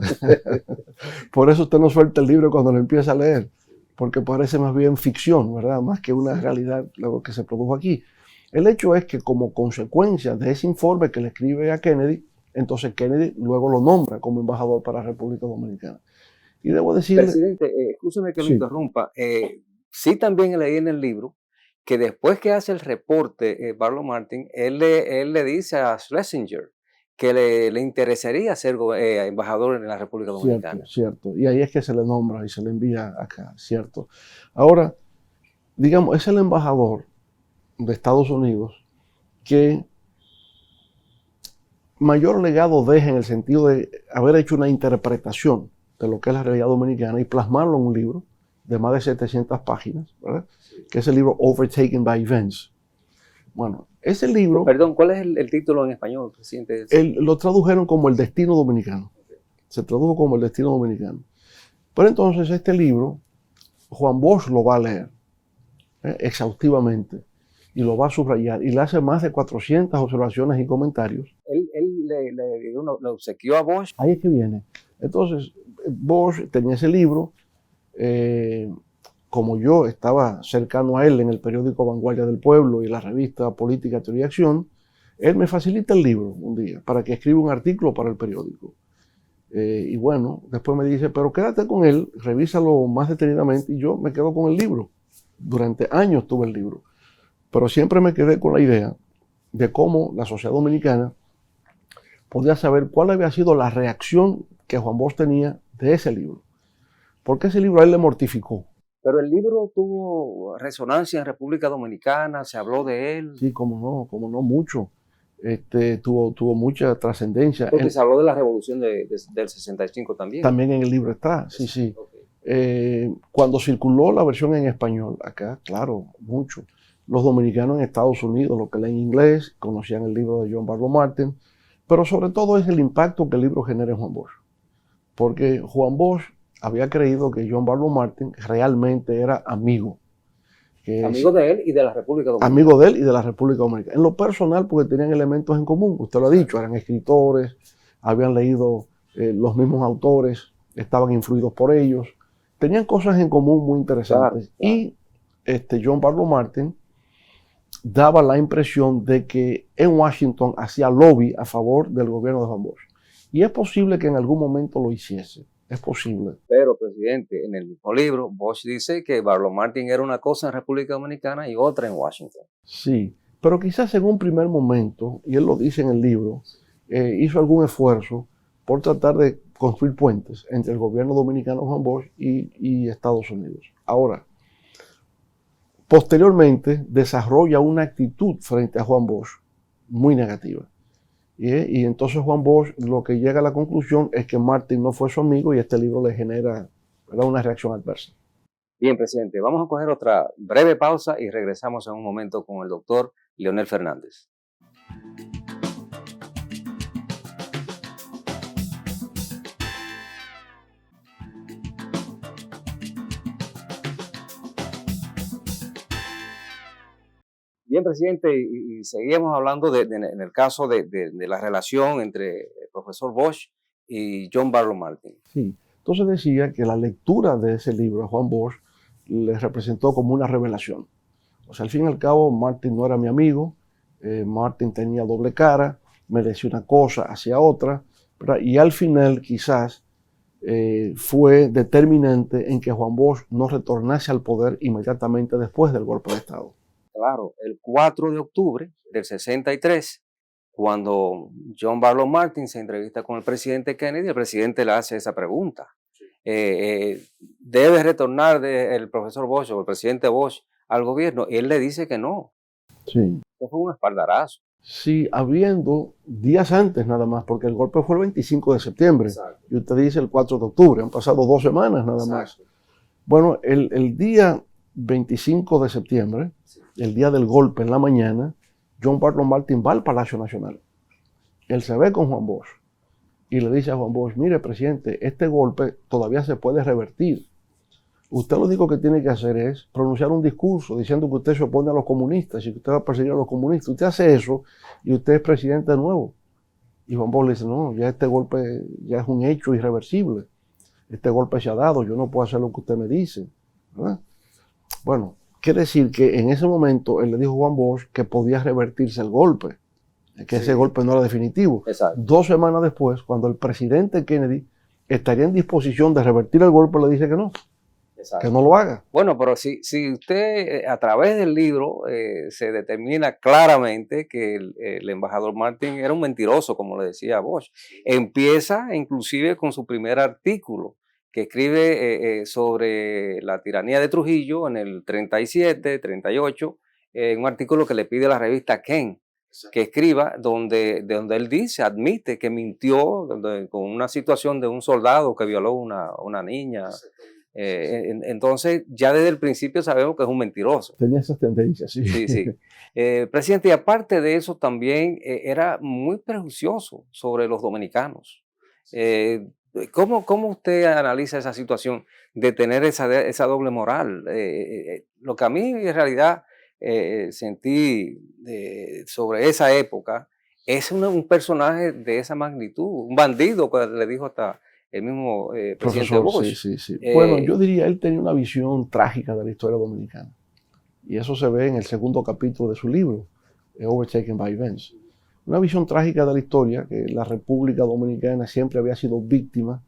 Por eso usted no suelta el libro cuando lo empieza a leer, porque parece más bien ficción, ¿verdad? Más que una realidad lo que se produjo aquí. El hecho es que como consecuencia de ese informe que le escribe a Kennedy, entonces Kennedy luego lo nombra como embajador para la República Dominicana. Y debo decirle... Presidente, escúcheme que lo interrumpa. Sí, también leí en el libro que después que hace el reporte Barlow Martin, él le dice a Schlesinger que le interesaría ser embajador en la República Dominicana. Cierto. Y ahí es que se le nombra y se le envía acá, cierto. Ahora, digamos, es el embajador de Estados Unidos que mayor legado deja en el sentido de haber hecho una interpretación de lo que es la realidad dominicana y plasmarlo en un libro de más de 700 páginas, ¿verdad? Que es el libro Overtaken by Events. Bueno, ese libro... Perdón, ¿cuál es el título en español, presidente? Lo tradujeron como El Destino Dominicano. Se tradujo como El Destino Dominicano. Pero entonces este libro, Juan Bosch lo va a leer exhaustivamente y lo va a subrayar y le hace más de 400 observaciones y comentarios. Él le obsequió a Bosch. Ahí es que viene. Entonces, Bosch tenía ese libro. Como yo estaba cercano a él en el periódico Vanguardia del Pueblo y la revista Política, Teoría y Acción, él me facilita el libro un día para que escriba un artículo para el periódico. Y bueno, después me dice, pero quédate con él, revísalo más detenidamente, y yo me quedo con el libro. Durante años tuve el libro. Pero siempre me quedé con la idea de cómo la sociedad dominicana podía saber cuál había sido la reacción que Juan Bosch tenía de ese libro. Porque ese libro a él le mortificó. Pero el libro tuvo resonancia en República Dominicana, se habló de él. Sí, como no, mucho. Tuvo mucha trascendencia. Porque se habló de la revolución del 65 también. También en el libro está, sí. Okay. Cuando circuló la versión en español, acá, claro, mucho. Los dominicanos en Estados Unidos, los que leen inglés, conocían el libro de John Barlow Martin, pero sobre todo es el impacto que el libro genera en Juan Bosch. Porque Juan Bosch había creído que John Barlow Martin realmente era amigo. Amigo de él y de la República Dominicana. Amigo de él y de la República Dominicana. En lo personal, porque tenían elementos en común. Usted lo ha dicho, eran escritores, habían leído los mismos autores, estaban influidos por ellos. Tenían cosas en común muy interesantes. Claro. Y John Barlow Martin daba la impresión de que en Washington hacía lobby a favor del gobierno de Juan Bosch. Y es posible que en algún momento lo hiciese. Es posible. Pero, presidente, en el mismo libro, Bosch dice que Barlow Martin era una cosa en República Dominicana y otra en Washington. Sí, pero quizás en un primer momento, y él lo dice en el libro, hizo algún esfuerzo por tratar de construir puentes entre el gobierno dominicano Juan Bosch y Estados Unidos. Ahora, posteriormente desarrolla una actitud frente a Juan Bosch muy negativa. Y entonces Juan Bosch lo que llega a la conclusión es que Martin no fue su amigo y este libro le genera una reacción adversa. Bien, presidente, vamos a coger otra breve pausa y regresamos en un momento con el doctor Leonel Fernández. Bien, presidente, y seguimos hablando en el caso de la relación entre el profesor Bosch y John Barlow Martin. Sí, entonces decía que la lectura de ese libro a Juan Bosch le representó como una revelación. O sea, al fin y al cabo, Martin no era mi amigo, Martin tenía doble cara, me decía una cosa, hacía otra, ¿verdad? Y al final quizás fue determinante en que Juan Bosch no retornase al poder inmediatamente después del golpe de Estado. Claro, el 4 de octubre del 63, cuando John Barlow Martin se entrevista con el presidente Kennedy, el presidente le hace esa pregunta. ¿Debe retornar el profesor Bosch o el presidente Bosch al gobierno? Y él le dice que no. Sí. Eso fue un espaldarazo. Sí, habiendo días antes nada más, porque el golpe fue el 25 de septiembre. Exacto. Y usted dice el 4 de octubre, han pasado 2 semanas nada más. Bueno, el día 25 de septiembre, el día del golpe en la mañana, John Barlow Martin va al Palacio Nacional. Él se ve con Juan Bosch y le dice a Juan Bosch, mire, presidente, este golpe todavía se puede revertir. Usted lo único que tiene que hacer es pronunciar un discurso diciendo que usted se opone a los comunistas y que usted va a perseguir a los comunistas. Usted hace eso y usted es presidente de nuevo. Y Juan Bosch le dice, no, ya este golpe ya es un hecho irreversible. Este golpe se ha dado, yo no puedo hacer lo que usted me dice, ¿verdad? Bueno, quiere decir que en ese momento él le dijo a Juan Bosch que podía revertirse el golpe, que ese golpe no era definitivo. Exacto. 2 semanas después, cuando el presidente Kennedy estaría en disposición de revertir el golpe, le dice que no. que no lo haga. Bueno, pero si usted a través del libro se determina claramente que el embajador Martin era un mentiroso, como le decía Bosch, empieza inclusive con su primer artículo que escribe sobre la tiranía de Trujillo en el 37, 38, un artículo que le pide a la revista Ken que escriba, donde él dice, admite que mintió con una situación de un soldado que violó una niña. Entonces, ya desde el principio sabemos que es un mentiroso. Tenía esas tendencias, sí. Sí. Presidente, y aparte de eso, también era muy prejuicioso sobre los dominicanos. ¿Cómo usted analiza esa situación de tener esa doble moral? Lo que a mí en realidad sentí sobre esa época es un personaje de esa magnitud, un bandido, que le dijo hasta el mismo presidente Bosch. Sí. Bueno, yo diría, él tenía una visión trágica de la historia dominicana. Y eso se ve en el segundo capítulo de su libro, Overtaken by Events. Una visión trágica de la historia, que la República Dominicana siempre había sido víctima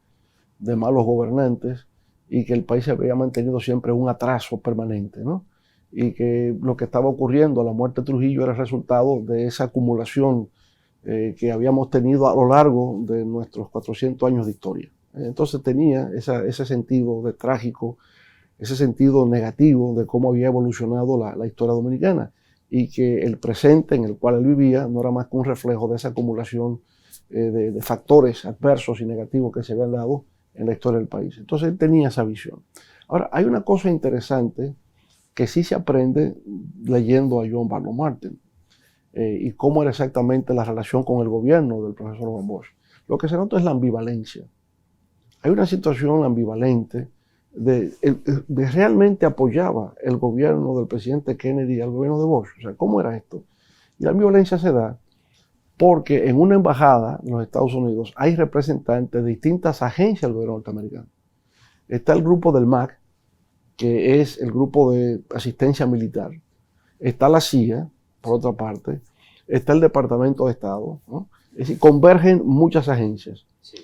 de malos gobernantes y que el país se había mantenido siempre un atraso permanente, ¿no? Y que lo que estaba ocurriendo a la muerte de Trujillo era el resultado de esa acumulación que habíamos tenido a lo largo de nuestros 400 años de historia. Entonces tenía ese sentido de trágico, ese sentido negativo de cómo había evolucionado la historia dominicana y que el presente en el cual él vivía no era más que un reflejo de esa acumulación de factores adversos y negativos que se habían dado en la historia del país. Entonces él tenía esa visión. Ahora, hay una cosa interesante que sí se aprende leyendo a John Barlow Martin y cómo era exactamente la relación con el gobierno del profesor Juan Bosch. Lo que se nota es la ambivalencia. Hay una situación ambivalente de realmente apoyaba el gobierno del presidente Kennedy al gobierno de Bosch. O sea, ¿cómo era esto? Y la ambivalencia se da porque en una embajada en los Estados Unidos hay representantes de distintas agencias del gobierno norteamericano. Está el grupo del MAC, que es el grupo de asistencia militar. Está la CIA, por otra parte. Está el Departamento de Estado, ¿no? Es decir, convergen muchas agencias. Sí.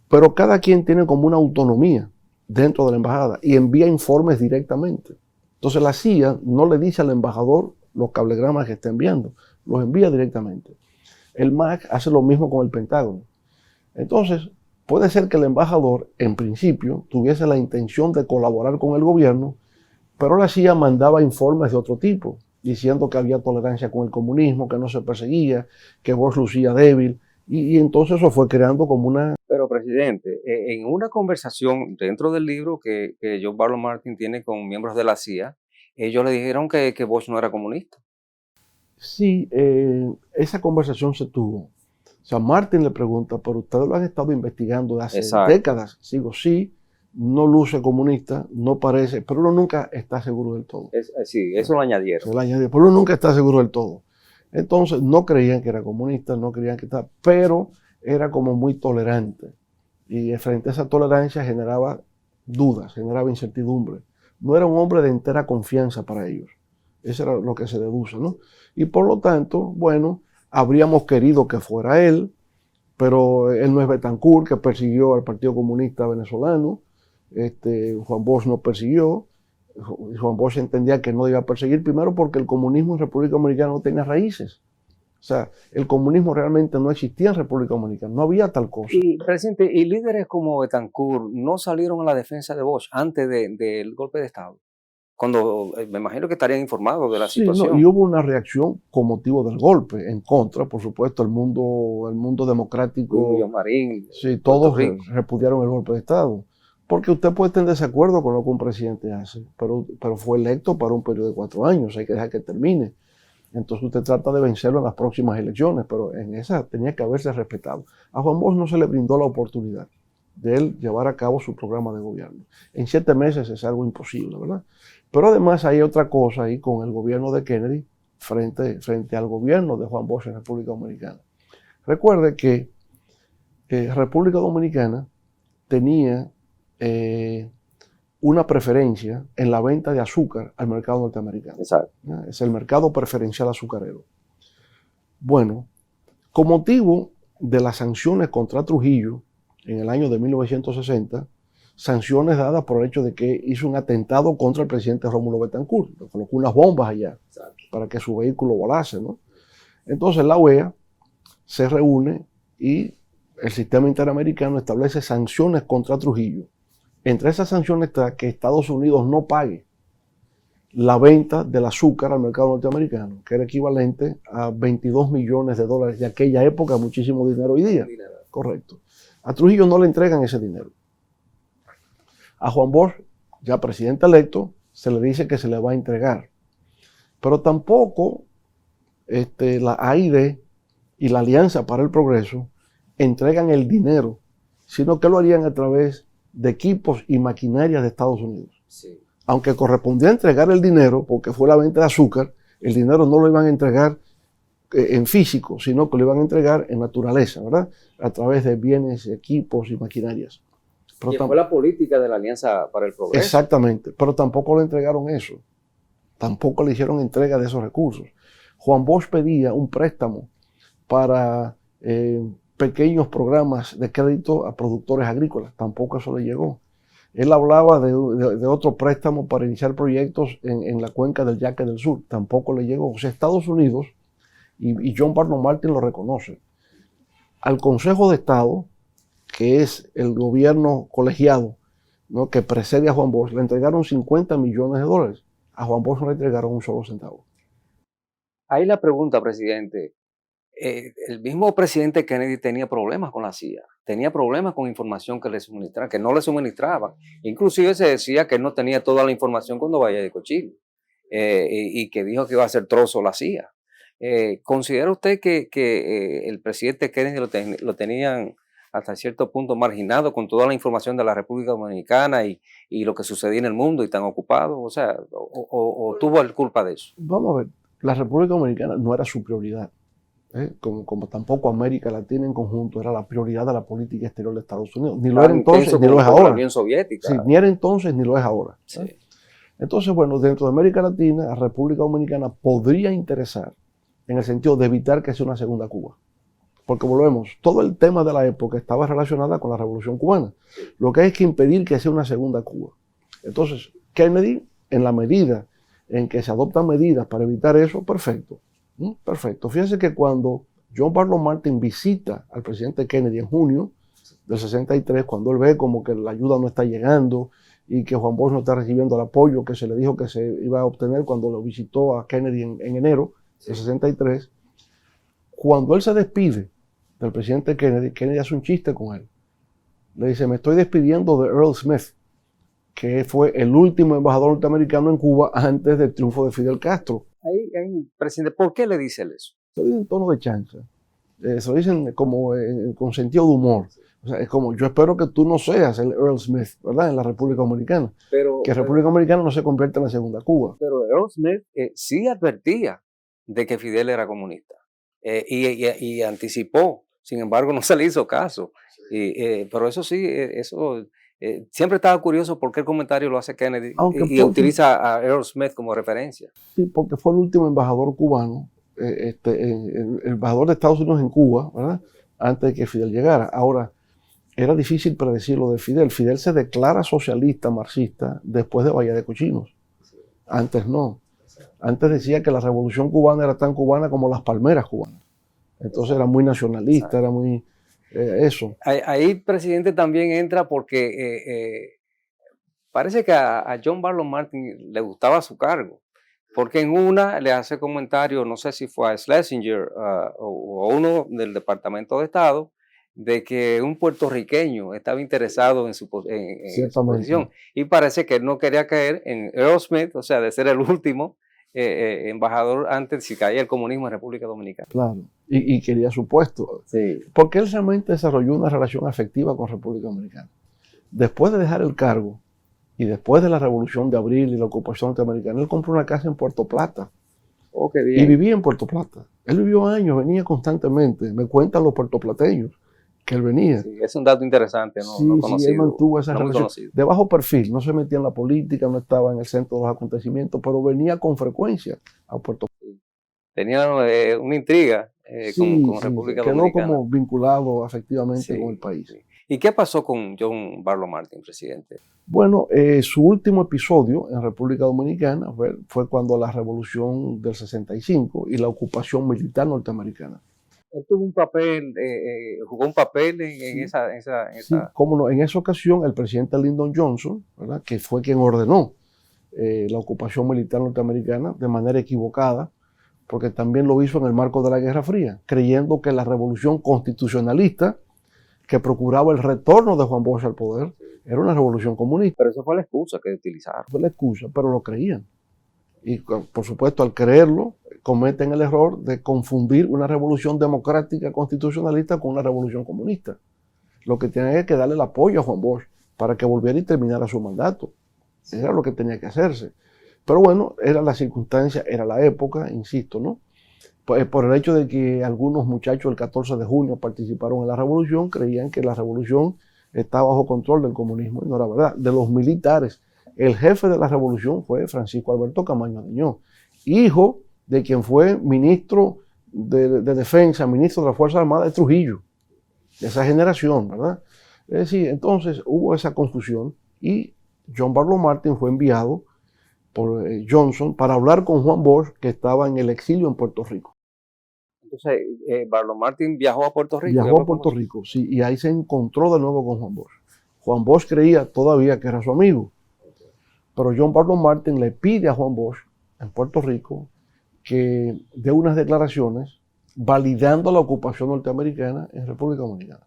Pero cada quien tiene como una autonomía dentro de la embajada y envía informes directamente. Entonces la CIA no le dice al embajador los cablegramas que está enviando, los envía directamente. El MAC hace lo mismo con el Pentágono. Entonces, puede ser que el embajador, en principio, tuviese la intención de colaborar con el gobierno, pero la CIA mandaba informes de otro tipo, diciendo que había tolerancia con el comunismo, que no se perseguía, que Bosch lucía débil, y entonces eso fue creando como una... Pero, presidente, en una conversación dentro del libro que John Barlow Martin tiene con miembros de la CIA, ellos le dijeron que Bosch no era comunista. Sí, esa conversación se tuvo. O sea, Martin le pregunta, pero ustedes lo han estado investigando de hace décadas. Sigo, sí, no luce comunista, no parece, pero uno nunca está seguro del todo. Sí, eso lo añadieron. Pero uno nunca está seguro del todo. Entonces, no creían que era comunista, no creían que estaba, pero era como muy tolerante. Y frente a esa tolerancia generaba dudas, generaba incertidumbre. No era un hombre de entera confianza para ellos. Eso era lo que se deduce, ¿no? Y por lo tanto, bueno, habríamos querido que fuera él, pero él no es Betancourt, que persiguió al Partido Comunista Venezolano. Juan Bosch no persiguió. Juan Bosch entendía que no debía perseguir, primero porque el comunismo en República Dominicana no tenía raíces. O sea, el comunismo realmente no existía en República Dominicana, no había tal cosa. Y, presidente, y líderes como Betancourt no salieron a la defensa de Bosch antes del golpe de Estado, cuando me imagino que estarían informados de la situación. No, y hubo una reacción con motivo del golpe, en contra, por supuesto, el mundo democrático. Marín, sí, todos repudiaron el golpe de Estado. Porque usted puede estar en desacuerdo con lo que un presidente hace, pero fue electo para un periodo de 4 años, hay que dejar que termine. Entonces usted trata de vencerlo en las próximas elecciones, pero en esa tenía que haberse respetado. A Juan Bosch no se le brindó la oportunidad de él llevar a cabo su programa de gobierno. En 7 meses es algo imposible, ¿verdad? Pero además hay otra cosa ahí con el gobierno de Kennedy frente al gobierno de Juan Bosch en República Dominicana. Recuerde que República Dominicana tenía una preferencia en la venta de azúcar al mercado norteamericano. Exacto. Es el mercado preferencial azucarero. Bueno, con motivo de las sanciones contra Trujillo en el año de 1960, sanciones dadas por el hecho de que hizo un atentado contra el presidente Rómulo Betancourt, le colocó unas bombas allá para que su vehículo volase, ¿no? Entonces la OEA se reúne y el sistema interamericano establece sanciones contra Trujillo. Entre esas sanciones está que Estados Unidos no pague la venta del azúcar al mercado norteamericano, que era equivalente a 22 millones de dólares de aquella época, muchísimo dinero hoy día. Correcto. A Trujillo no le entregan ese dinero. A Juan Bosch, ya presidente electo, se le dice que se le va a entregar. Pero tampoco la AID y la Alianza para el Progreso entregan el dinero, sino que lo harían a través de equipos y maquinarias de Estados Unidos. Sí. Aunque correspondía entregar el dinero, porque fue la venta de azúcar, el dinero no lo iban a entregar en físico, sino que lo iban a entregar en naturaleza, ¿verdad? A través de bienes, equipos y maquinarias. Pero fue la política de la Alianza para el Progreso. Exactamente, pero tampoco le entregaron eso. Tampoco le hicieron entrega de esos recursos. Juan Bosch pedía un préstamo para pequeños programas de crédito a productores agrícolas. Tampoco eso le llegó. Él hablaba de otro préstamo para iniciar proyectos en la cuenca del Yaque del Sur. Tampoco le llegó. O sea, Estados Unidos, y John Barlow Martin lo reconoce, al Consejo de Estado, que es el gobierno colegiado, ¿no?, que precede a Juan Bosch, le entregaron 50 millones de dólares. A Juan Bosch no le entregaron un solo centavo. Ahí la pregunta, presidente. El mismo presidente Kennedy tenía problemas con la CIA, tenía problemas con información que le suministraban, que no le suministraban. Inclusive se decía que él no tenía toda la información cuando vaya de Chile y que dijo que iba a hacer trozo la CIA. ¿Considera usted que el presidente Kennedy lo tenían hasta cierto punto marginado con toda la información de la República Dominicana y lo que sucedía en el mundo y tan ocupado? O sea, ¿o tuvo culpa de eso? Vamos a ver, la República Dominicana no era su prioridad. Como tampoco América Latina en conjunto era la prioridad de la política exterior de Estados Unidos. Ni lo era entonces, ni lo es ahora. La Unión Soviética. Sí, ni era entonces, ni lo es ahora. Sí. Entonces, bueno, dentro de América Latina, la República Dominicana podría interesar en el sentido de evitar que sea una segunda Cuba. Porque volvemos, todo el tema de la época estaba relacionado con la Revolución Cubana. Lo que hay es que impedir que sea una segunda Cuba. Entonces, Kennedy, en la medida en que se adoptan medidas para evitar eso, perfecto. Perfecto. Fíjense que cuando John Barlow Martin visita al presidente Kennedy en junio del 63, cuando él ve como que la ayuda no está llegando y que Juan Bosch no está recibiendo el apoyo que se le dijo que se iba a obtener cuando lo visitó a Kennedy en enero del 63, cuando él se despide del presidente Kennedy, Kennedy hace un chiste con él. Le dice, me estoy despidiendo de Earl Smith, que fue el último embajador norteamericano en Cuba antes del triunfo de Fidel Castro. Presidente, ¿por qué le dice él eso? Se lo dicen en tono de chanza. Se lo dicen como con sentido de humor. O sea, es como, yo espero que tú no seas el Earl Smith, ¿verdad? En la República Dominicana. Que República Dominicana no se convierta en la segunda Cuba. Pero Earl Smith sí advertía de que Fidel era comunista y anticipó. Sin embargo, no se le hizo caso. Pero eso sí, siempre estaba curioso por qué el comentario lo hace Kennedy y utiliza a Earl Smith como referencia. Sí, porque fue el último embajador cubano, el embajador de Estados Unidos en Cuba, ¿verdad?, antes de que Fidel llegara. Ahora, era difícil predecir lo de Fidel. Fidel se declara socialista, marxista, después de Bahía de Cochinos. Antes no. Antes decía que la revolución cubana era tan cubana como las palmeras cubanas. Entonces era muy nacionalista, era muy... eso. Ahí, presidente, también entra porque parece que a John Barlow Martin le gustaba su cargo, porque en una le hace comentario, no sé si fue a Schlesinger o uno del Departamento de Estado, de que un puertorriqueño estaba interesado en su posición, y parece que él no quería caer en Earl Smith, o sea, de ser el último embajador antes si caía el comunismo en República Dominicana. Claro, y quería su puesto. Sí. Porque él realmente desarrolló una relación afectiva con República Dominicana. Después de dejar el cargo y después de la Revolución de Abril y la ocupación norteamericana, él compró una casa en Puerto Plata. Oh, qué bien. Y vivía en Puerto Plata. Él vivió años, venía constantemente. Me cuentan los puertoplateños que él venía. Sí, es un dato interesante, ¿no? Sí, No conocido, sí, él mantuvo esa no relación de bajo perfil, no se metía en la política, no estaba en el centro de los acontecimientos, pero venía con frecuencia a Puerto Plata. Tenía una intriga Sí, con sí, República quedó Dominicana. como vinculado afectivamente con el Sí, país. sí. ¿Y qué pasó con John Barlow Martin, presidente? Bueno, su último episodio en República Dominicana fue cuando la revolución del 65 y la ocupación militar norteamericana. Él tuvo un papel, jugó un papel en Sí, sí, esa... cómo no. En esa ocasión, el presidente Lyndon Johnson, ¿verdad?, que fue quien ordenó la ocupación militar norteamericana de manera equivocada, porque también lo hizo en el marco de la Guerra Fría, creyendo que la revolución constitucionalista que procuraba el retorno de Juan Bosch al poder era una revolución comunista. Pero esa fue la excusa que utilizaron. Fue la excusa, pero lo creían. Y por supuesto, al creerlo, cometen el error de confundir una revolución democrática constitucionalista con una revolución comunista. Lo que tienen es que darle el apoyo a Juan Bosch para que volviera y terminara su mandato. Eso era lo que tenía que hacerse. Pero bueno, era la circunstancia, era la época, insisto, ¿no? Pues por el hecho de que algunos muchachos el 14 de junio participaron en la revolución, creían que la revolución estaba bajo control del comunismo, y no era verdad. De los militares, el jefe de la revolución fue Francisco Alberto Camaño Añón, hijo de quien fue ministro de Defensa, ministro de las Fuerzas Armadas de Trujillo, de esa generación, ¿verdad? Es decir, entonces hubo esa confusión y John Barlow Martin fue enviado por Johnson para hablar con Juan Bosch, que estaba en el exilio en Puerto Rico. Entonces, Barlow Martin viajó a Puerto Rico. Viajó a Puerto Rico, sí, y ahí se encontró de nuevo con Juan Bosch. Juan Bosch creía todavía que era su amigo, pero John Barlow Martin le pide a Juan Bosch en Puerto Rico que dé unas declaraciones validando la ocupación norteamericana en República Dominicana,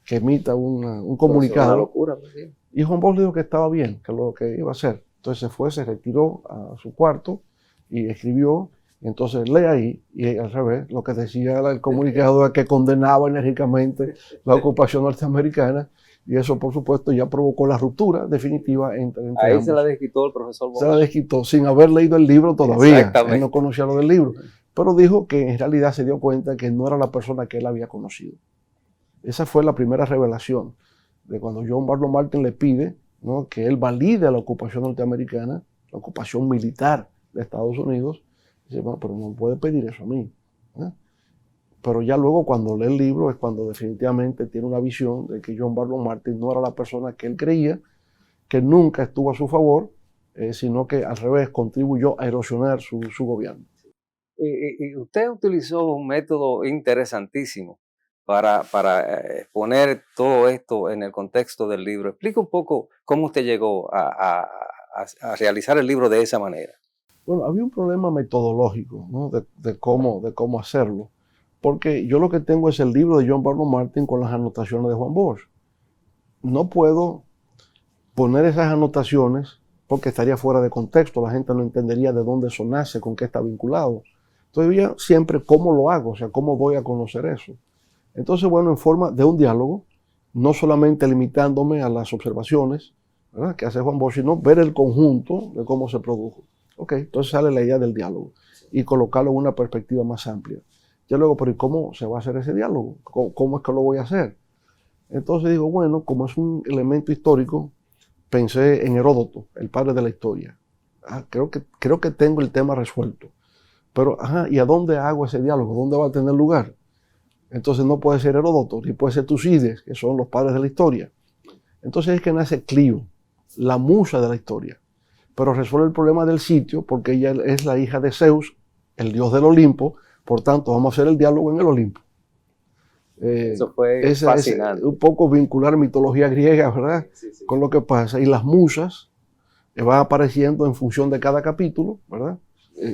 que emita un comunicado. Una locura, pues, sí. Y Juan Bosch dijo que estaba bien, que lo que iba a hacer. Entonces se fue, se retiró a su cuarto y escribió. Entonces lee ahí, y al revés, lo que decía el comunicado es que condenaba enérgicamente la ocupación norteamericana, y eso por supuesto ya provocó la ruptura definitiva entre Ahí ambos. se la desquitó el profesor Bosch. Se la desquitó sin haber leído el libro todavía. Exactamente. Él no conocía lo del libro, pero dijo que en realidad se dio cuenta que no era la persona que él había conocido. Esa fue la primera revelación de cuando John Barlow Martin le pide, ¿no?, que él valide la ocupación norteamericana, la ocupación militar de Estados Unidos. Dice, bueno, pero no puede pedir eso a mí, ¿eh? Pero ya luego cuando lee el libro es cuando definitivamente tiene una visión de que John Barlow Martin no era la persona que él creía, que nunca estuvo a su favor, sino que al revés contribuyó a erosionar su gobierno. Y usted utilizó un método interesantísimo para poner todo esto en el contexto del libro. Explica un poco cómo usted llegó a realizar el libro de esa manera. Bueno, había un problema metodológico, ¿no?, de cómo hacerlo, porque yo lo que tengo es el libro de John Barlow Martin con las anotaciones de Juan Bosch. No puedo poner esas anotaciones porque estaría fuera de contexto, la gente no entendería de dónde eso nace, con qué está vinculado. Entonces yo siempre cómo lo hago, o sea, cómo voy a conocer eso. Entonces, bueno, en forma de un diálogo, no solamente limitándome a las observaciones, ¿verdad?, que hace Juan Bosch, sino ver el conjunto de cómo se produjo. Ok, entonces sale la idea del diálogo y colocarlo en una perspectiva más amplia. Ya luego, pero ¿y cómo se va a hacer ese diálogo? ¿Cómo es que lo voy a hacer? Entonces digo, bueno, como es un elemento histórico, pensé en Heródoto, el padre de la historia. Creo que tengo el tema resuelto. Pero, ¿y a dónde hago ese diálogo? ¿Dónde va a tener lugar? Entonces no puede ser Heródoto, ni puede ser Tucídides, que son los padres de la historia. Entonces es que nace Clio, la musa de la historia. Pero resuelve el problema del sitio porque ella es la hija de Zeus, el dios del Olimpo, por tanto vamos a hacer el diálogo en el Olimpo. Eso fue fascinante. Un poco vincular mitología griega, ¿verdad? Sí, sí. Con lo que pasa. Y las musas van apareciendo en función de cada capítulo, ¿verdad?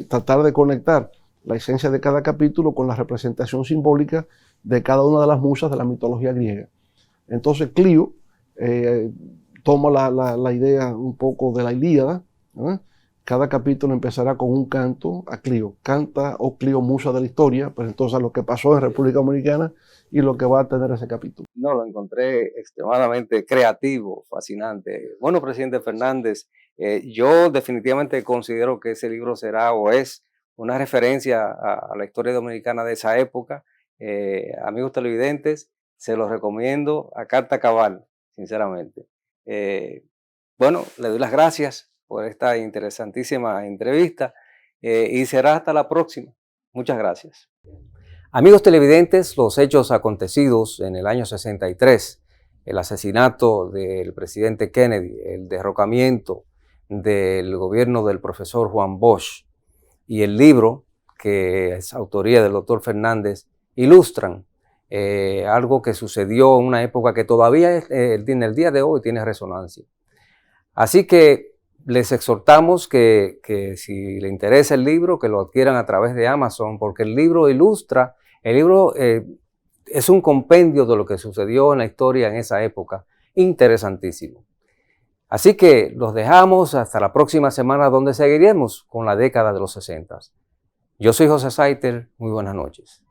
Tratar de conectar la esencia de cada capítulo con la representación simbólica de cada una de las musas de la mitología griega. Entonces Clio toma la idea un poco de la Ilíada, ¿verdad? Cada capítulo empezará con un canto a Clio. Canta, oh Clio, musa de la historia, pues entonces lo que pasó en República Dominicana y lo que va a tener ese capítulo. No, lo encontré extremadamente creativo, fascinante. Bueno, presidente Fernández, yo definitivamente considero que ese libro será o es una referencia a la historia dominicana de esa época. Amigos televidentes, se los recomiendo a carta cabal, sinceramente. Bueno, le doy las gracias por esta interesantísima entrevista y será hasta la próxima. Muchas gracias. Amigos televidentes, los hechos acontecidos en el año 63, el asesinato del presidente Kennedy, el derrocamiento del gobierno del profesor Juan Bosch y el libro, que es autoría del doctor Fernández, ilustran algo que sucedió en una época que todavía en el día de hoy tiene resonancia. Así que les exhortamos que si les interesa el libro, que lo adquieran a través de Amazon, porque el libro ilustra, el libro es un compendio de lo que sucedió en la historia en esa época, interesantísimo. Así que los dejamos hasta la próxima semana, donde seguiremos con la década de los 60. Yo soy José Saiter, muy buenas noches.